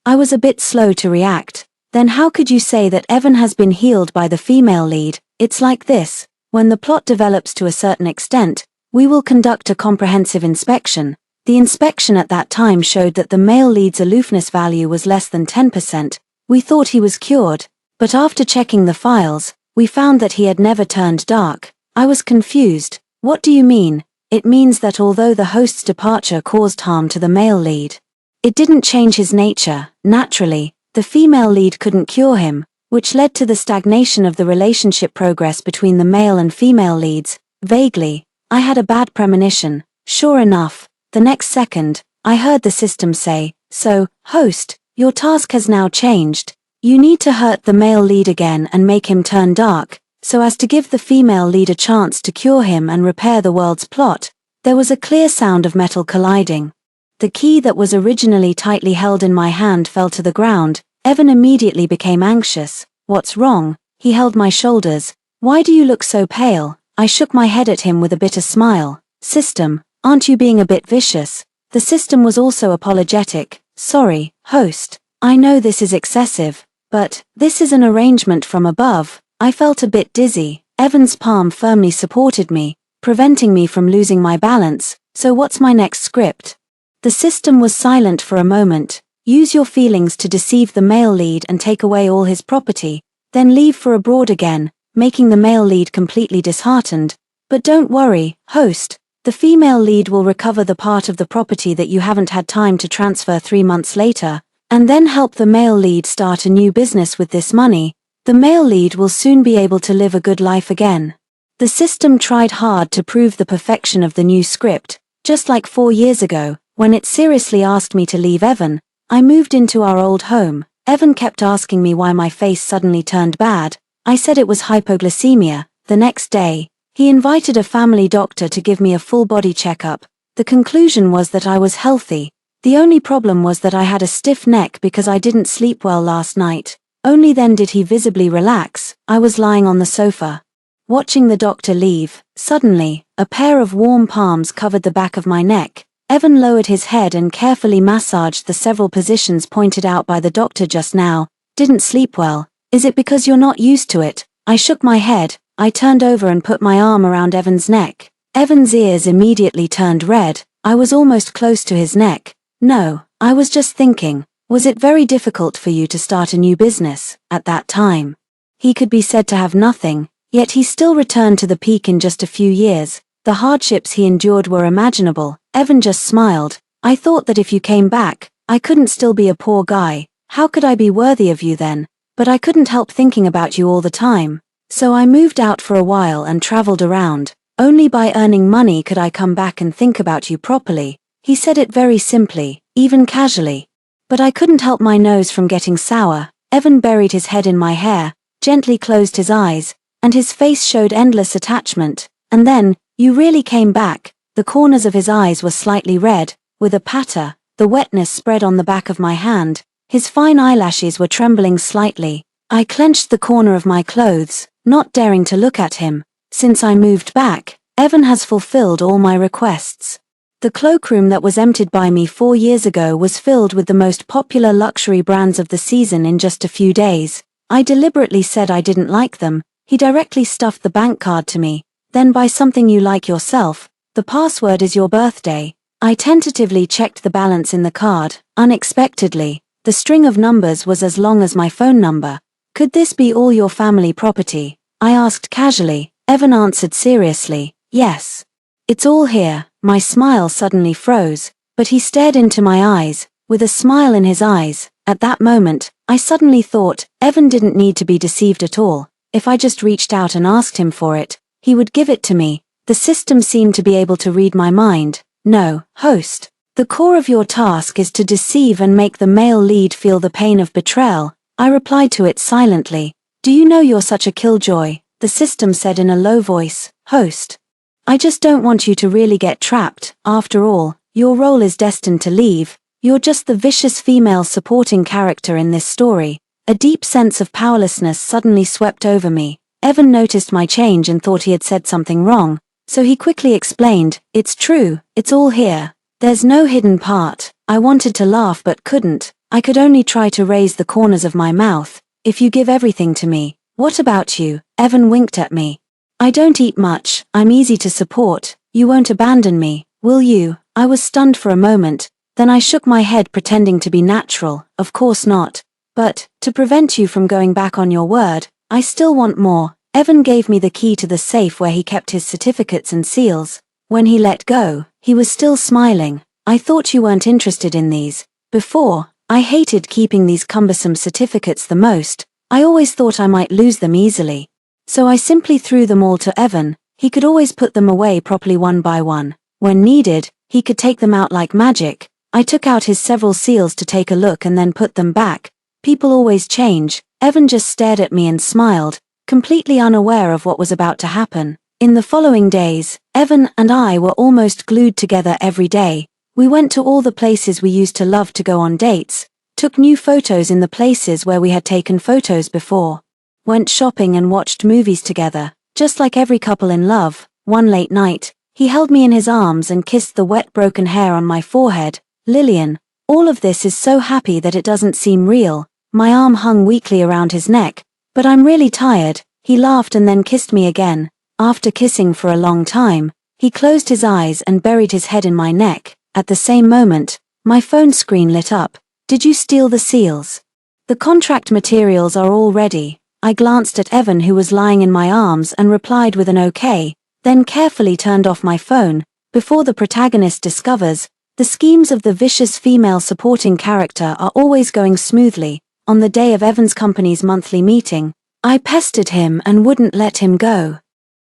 I was a bit slow to react. Then how could you say that Evan has been healed by the female lead? It's like this. When the plot develops to a certain extent, We will conduct a comprehensive inspection. The inspection at that time showed that the male lead's aloofness value was less than 10%. We thought he was cured, but after checking the files, we found that he had never turned dark. I was confused. What do you mean? It means that although the host's departure caused harm to the male lead, it didn't change his nature. Naturally, the female lead couldn't cure him, which led to the stagnation of the relationship progress between the male and female leads. Vaguely, I had a bad premonition. Sure enough, the next second, I heard the system say, "So, host, your task has now changed. You need to hurt the male lead again and make him turn dark, so as to give the female lead a chance to cure him and repair the world's plot." There was a clear sound of metal colliding. The key that was originally tightly held in my hand fell to the ground. Evan immediately became anxious. "What's wrong?" He held my shoulders. "Why do you look so pale?" I shook my head at him with a bitter smile. "System, aren't you being a bit vicious?" The system was also apologetic. "Sorry, host. I know this is excessive, but this is an arrangement from above." I felt a bit dizzy. Evan's palm firmly supported me, preventing me from losing my balance. "So what's my next script?" The system was silent for a moment. "Use your feelings to deceive the male lead and take away all his property, then leave for abroad again, making the male lead completely disheartened. But don't worry, host. The female lead will recover the part of the property that you haven't had time to transfer 3 months later, and then help the male lead start a new business with this money. The male lead will soon be able to live a good life again." The system tried hard to prove the perfection of the new script. Just like 4 years ago, when it seriously asked me to leave Evan, I moved into our old home. Evan kept asking me why my face suddenly turned bad. I said it was hypoglycemia. The next day, he invited a family doctor to give me a full body checkup. The conclusion was that I was healthy. The only problem was that I had a stiff neck because I didn't sleep well last night. Only then did he visibly relax. I was lying on the sofa, watching the doctor leave. Suddenly, a pair of warm palms covered the back of my neck. Evan lowered his head and carefully massaged the several positions pointed out by the doctor just now. "Didn't sleep well. Is it because you're not used to it?" I shook my head. I turned over and put my arm around Evan's neck. Evan's ears immediately turned red. I was almost close to his neck. "No, I was just thinking, was it very difficult for you to start a new business at that time?" He could be said to have nothing, yet he still returned to the peak in just a few years. The hardships he endured were imaginable. Evan just smiled. "I thought that if you came back, I couldn't still be a poor guy. How could I be worthy of you then? But I couldn't help thinking about you all the time. So I moved out for a while and traveled around. Only by earning money could I come back and think about you properly." He said it very simply, even casually. But I couldn't help my nose from getting sour. Evan buried his head in my hair, gently closed his eyes, and his face showed endless attachment. "And then, you really came back." The corners of his eyes were slightly red, with a patter. The wetness spread on the back of my hand. His fine eyelashes were trembling slightly. I clenched the corner of my clothes, not daring to look at him. "Since I moved back, Evan has fulfilled all my requests." The cloakroom that was emptied by me 4 years ago was filled with the most popular luxury brands of the season in just a few days. I deliberately said I didn't like them. He directly stuffed the bank card to me. "Then buy something you like yourself. The password is your birthday." I tentatively checked the balance in the card. Unexpectedly, the string of numbers was as long as my phone number. "Could this be all your family property?" I asked casually. Evan answered seriously, "Yes. It's all here." My smile suddenly froze, but he stared into my eyes, with a smile in his eyes. At that moment, I suddenly thought, Evan didn't need to be deceived at all. If I just reached out and asked him for it, he would give it to me. The system seemed to be able to read my mind. "No, host. The core of your task is to deceive and make the male lead feel the pain of betrayal." I replied to it silently. "Do you know you're such a killjoy?" The system said in a low voice. "Host, I just don't want you to really get trapped. After all, your role is destined to leave. You're just the vicious female supporting character in this story." A deep sense of powerlessness suddenly swept over me. Evan noticed my change and thought he had said something wrong, so he quickly explained, "It's true, it's all here. There's no hidden part." I wanted to laugh but couldn't. I could only try to raise the corners of my mouth. "If you give everything to me, what about you?" Evan winked at me. "I don't eat much, I'm easy to support." You won't abandon me, will you? I was stunned for a moment, then I shook my head pretending to be natural. Of course not. But, to prevent you from going back on your word, I still want more. Evan gave me the key to the safe where he kept his certificates and seals. When he let go, he was still smiling. I thought you weren't interested in these. Before, I hated keeping these cumbersome certificates the most. I always thought I might lose them easily. So I simply threw them all to Evan. He could always put them away properly one by one. When needed, he could take them out like magic. I took out his several seals to take a look and then put them back. People always change. Evan just stared at me and smiled, completely unaware of what was about to happen. In the following days, Evan and I were almost glued together every day. We went to all the places we used to love to go on dates, took new photos in the places where we had taken photos before, went shopping and watched movies together, just like every couple in love. One late night, he held me in his arms and kissed the wet broken hair on my forehead. Lillian, all of this is so happy that it doesn't seem real. My arm hung weakly around his neck. But I'm really tired. He laughed and then kissed me again. After kissing for a long time, he closed his eyes and buried his head in my neck. At the same moment, my phone screen lit up. Did you steal the seals? The contract materials are all ready. I glanced at Evan, who was lying in my arms, and replied with an okay, then carefully turned off my phone. Before the protagonist discovers, the schemes of the vicious female supporting character are always going smoothly. On the day of Evan's company's monthly meeting, I pestered him and wouldn't let him go.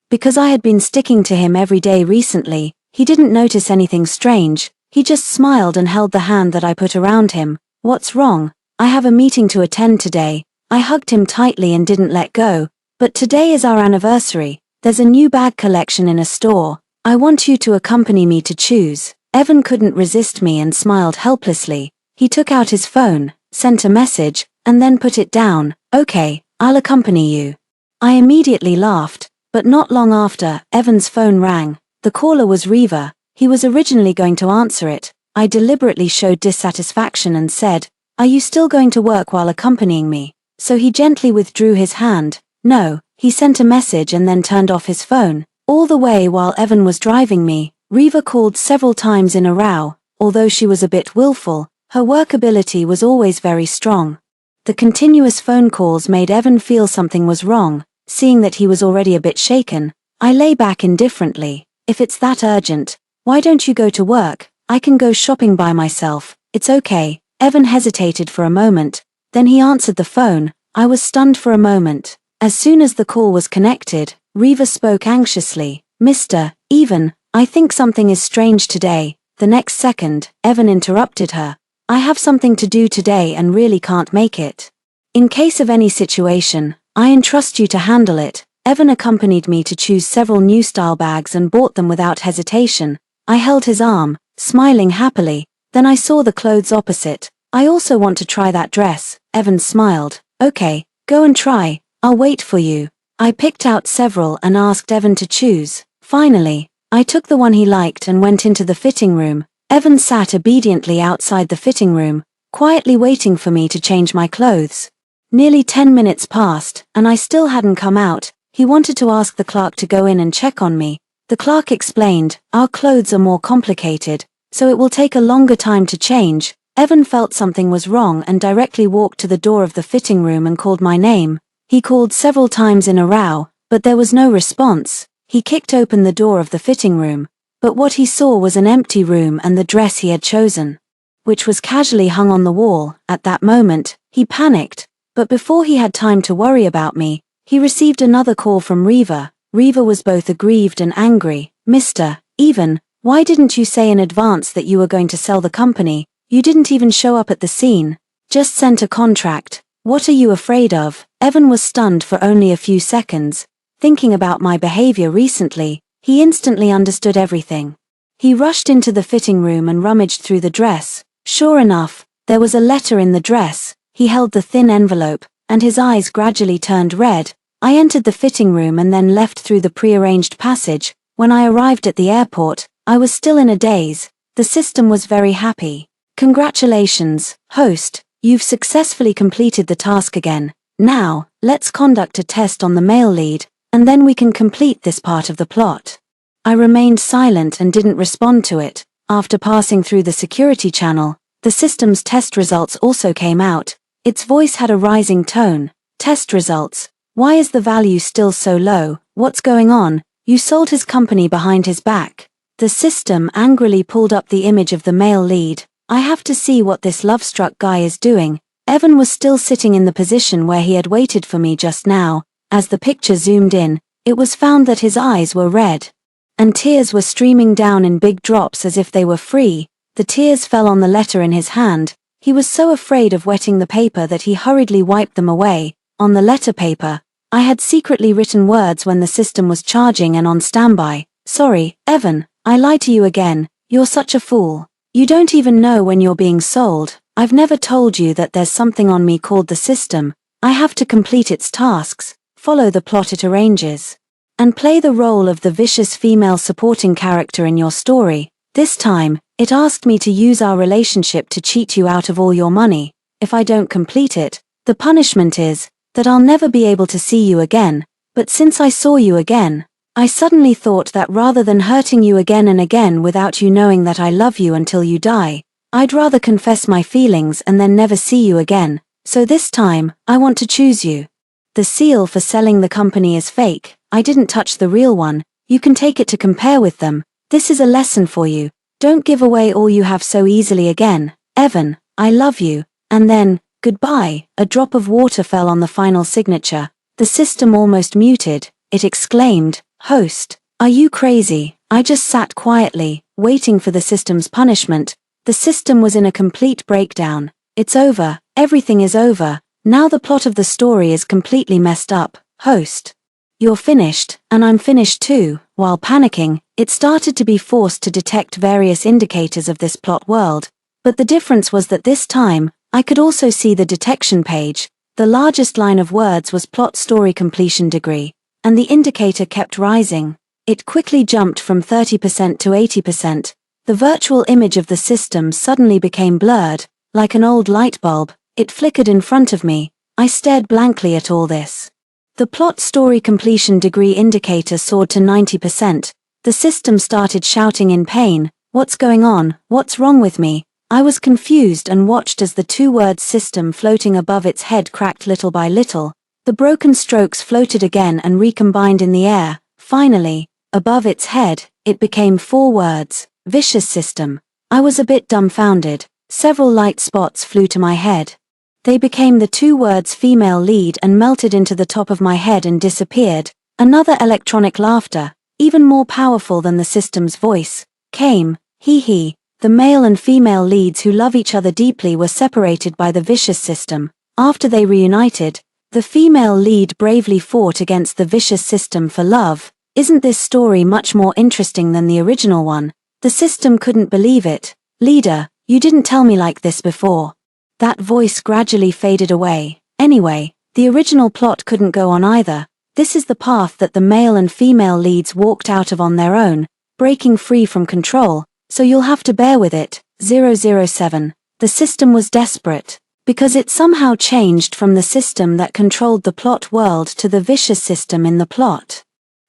Because I had been sticking to him every day recently, he didn't notice anything strange. He just smiled and held the hand that I put around him. What's wrong? I have a meeting to attend today. I hugged him tightly and didn't let go. But today is our anniversary. There's a new bag collection in a store. I want you to accompany me to choose. Evan couldn't resist me and smiled helplessly. He took out his phone, sent a message, and then put it down. Okay, I'll accompany you. I immediately laughed, but not long after, Evan's phone rang. The caller was Reva. He was originally going to answer it. I deliberately showed dissatisfaction and said, "Are you still going to work while accompanying me?" So he gently withdrew his hand. No, he sent a message and then turned off his phone. All the way while Evan was driving me, Reva called several times in a row. Although she was a bit willful, her workability was always very strong. The continuous phone calls made Evan feel something was wrong. Seeing that he was already a bit shaken, I lay back indifferently. If it's that urgent, why don't you go to work? I can go shopping by myself. It's okay. Evan hesitated for a moment, then he answered the phone. I was stunned for a moment. As soon as the call was connected, Reva spoke anxiously. "Mr. Evan, I think something is strange today." The next second, Evan interrupted her. "I have something to do today and really can't make it. In case of any situation, I entrust you to handle it." Evan accompanied me to choose several new style bags and bought them without hesitation. I held his arm, smiling happily. Then I saw the clothes opposite. "I also want to try that dress." Evan smiled. "Okay, go and try. I'll wait for you." I picked out several and asked Evan to choose. Finally, I took the one he liked and went into the fitting room. Evan sat obediently outside the fitting room, quietly waiting for me to change my clothes. Nearly 10 minutes passed, and I still hadn't come out. He wanted to ask the clerk to go in and check on me. The clerk explained, "Our clothes are more complicated, so it will take a longer time to change." Evan felt something was wrong and directly walked to the door of the fitting room and called my name. He called several times in a row, but there was no response. He kicked open the door of the fitting room, but what he saw was an empty room and the dress he had chosen, which was casually hung on the wall. At that moment, he panicked, but before he had time to worry about me, he received another call from Reva. Reva was both aggrieved and angry. "Mr. Evan, why didn't you say in advance that you were going to sell the company? You didn't even show up at the scene. Just sent a contract. What are you afraid of?" Evan was stunned for only a few seconds. Thinking about my behavior recently, he instantly understood everything. He rushed into the fitting room and rummaged through the dress. Sure enough, there was a letter in the dress. He held the thin envelope, and his eyes gradually turned red. I entered the fitting room and then left through the prearranged passage. When I arrived at the airport, I was still in a daze. The system was very happy. "Congratulations, host. You've successfully completed the task again. Now, let's conduct a test on the male lead, and then we can complete this part of the plot." I remained silent and didn't respond to it. After passing through the security channel, the system's test results also came out. Its voice had a rising tone. Test results. Why is the value still so low? What's going on? You sold his company behind his back. The system angrily pulled up the image of the male lead. I have to see what this love-struck guy is doing. Evan was still sitting in the position where he had waited for me just now. As the picture zoomed in, it was found that his eyes were red, and tears were streaming down in big drops as if they were free. The tears fell on the letter in his hand. He was so afraid of wetting the paper that he hurriedly wiped them away. On the letter paper, I had secretly written words when the system was charging and on standby. Sorry, Evan, I lied to you again. You're such a fool. You don't even know when you're being sold. I've never told you that there's something on me called the system. I have to complete its tasks, follow the plot it arranges, and play the role of the vicious female supporting character in your story. This time, it asked me to use our relationship to cheat you out of all your money. If I don't complete it, the punishment is that I'll never be able to see you again. But since I saw you again, I suddenly thought that rather than hurting you again and again without you knowing that I love you until you die, I'd rather confess my feelings and then never see you again. So this time, I want to choose you. The seal for selling the company is fake. I didn't touch the real one. You can take it to compare with them. This is a lesson for you. Don't give away all you have so easily again. Evan, I love you. And then, goodbye. A drop of water fell on the final signature. The system almost muted. It exclaimed, "Host, are you crazy?" I just sat quietly, waiting for the system's punishment. The system was in a complete breakdown. It's over. Everything is over. Now the plot of the story is completely messed up. Host, you're finished, and I'm finished too. While panicking, it started to be forced to detect various indicators of this plot world. But the difference was that this time, I could also see the detection page. The largest line of words was plot story completion degree, and the indicator kept rising. It quickly jumped from 30% to 80%. The virtual image of the system suddenly became blurred, like an old light bulb. It flickered in front of me. I stared blankly at all this. The plot story completion degree indicator soared to 90%. The system started shouting in pain, "What's going on? What's wrong with me?" I was confused and watched as the two-word system floating above its head cracked little by little. The broken strokes floated again and recombined in the air. Finally, above its head, it became 4 words, "Vicious system." I was a bit dumbfounded. Several light spots flew to my head. They became the 2 words female lead and melted into the top of my head and disappeared. Another electronic laughter, even more powerful than the system's voice, came. Hee. The male and female leads who love each other deeply were separated by the vicious system. After they reunited, the female lead bravely fought against the vicious system for love. Isn't this story much more interesting than the original one? The system couldn't believe it. "Leader, you didn't tell me like this before." That voice gradually faded away. Anyway, the original plot couldn't go on either. This is the path that the male and female leads walked out of on their own, breaking free from control, so you'll have to bear with it. 007. The system was desperate, because it somehow changed from the system that controlled the plot world to the vicious system in the plot.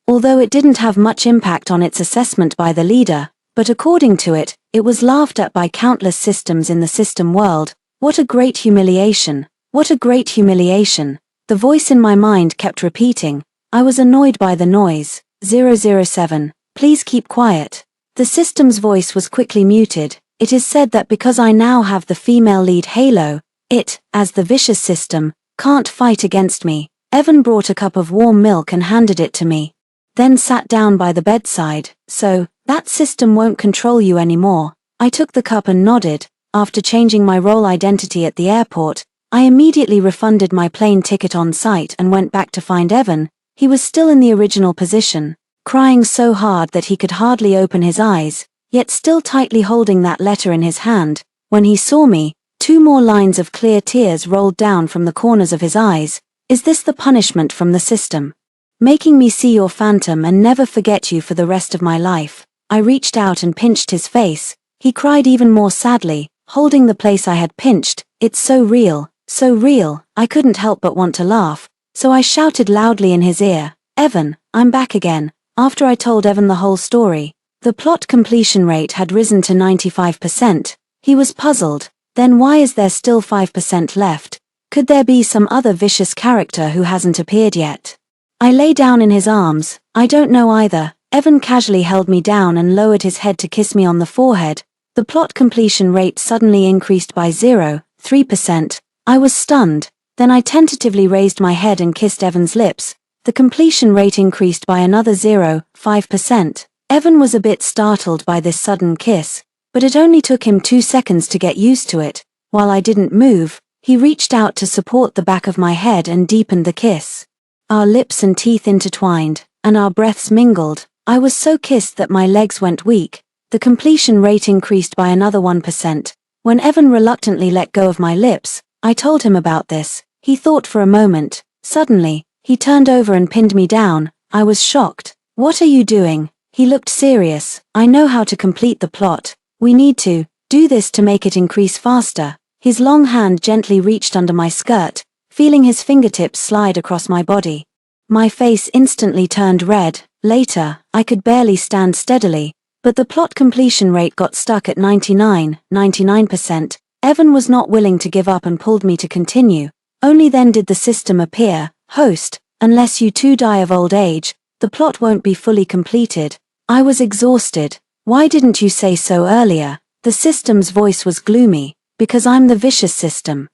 Although it didn't have much impact on its assessment by the leader, but according to it, it was laughed at by countless systems in the system world. What a great humiliation. What a great humiliation. The voice in my mind kept repeating. I was annoyed by the noise. 007. Please keep quiet. The system's voice was quickly muted. It is said that because I now have the female lead halo, it, as the vicious system, can't fight against me. Evan brought a cup of warm milk and handed it to me, then sat down by the bedside. "So, that system won't control you anymore." I took the cup and nodded. After changing my role identity at the airport, I immediately refunded my plane ticket on site and went back to find Evan. He was still in the original position, crying so hard that he could hardly open his eyes, yet still tightly holding that letter in his hand. When he saw me, 2 more lines of clear tears rolled down from the corners of his eyes. "Is this the punishment from the system? Making me see your phantom and never forget you for the rest of my life?" I reached out and pinched his face. He cried even more sadly, holding the place I had pinched. "It's so real, so real." I couldn't help but want to laugh, so I shouted loudly in his ear, "Evan, I'm back again. After I told Evan the whole story, the plot completion rate had risen to 95%. He was puzzled. Then why is there still 5% left? Could there be some other vicious character who hasn't appeared yet? I lay down in his arms. I don't know either. Evan casually held me down and lowered his head to kiss me on the forehead. The plot completion rate suddenly increased by 0.3%. I was stunned. Then I tentatively raised my head and kissed Evan's lips. The completion rate increased by another 0.5%. Evan was a bit startled by this sudden kiss, but it only took him 2 seconds to get used to it. While I didn't move, he reached out to support the back of my head and deepened the kiss. Our lips and teeth intertwined, and our breaths mingled. I was so kissed that my legs went weak. The completion rate increased by another 1%. When Evan reluctantly let go of my lips, I told him about this. He thought for a moment. Suddenly, he turned over and pinned me down. I was shocked. "What are you doing?" He looked serious. "I know how to complete the plot. We need to do this to make it increase faster." His long hand gently reached under my skirt, feeling his fingertips slide across my body. My face instantly turned red. Later, I could barely stand steadily, but the plot completion rate got stuck at 99%. Evan was not willing to give up and pulled me to continue. Only then did the system appear. "Host, unless you too die of old age, the plot won't be fully completed." I was exhausted. "Why didn't you say so earlier?" The system's voice was gloomy. "Because I'm the vicious system.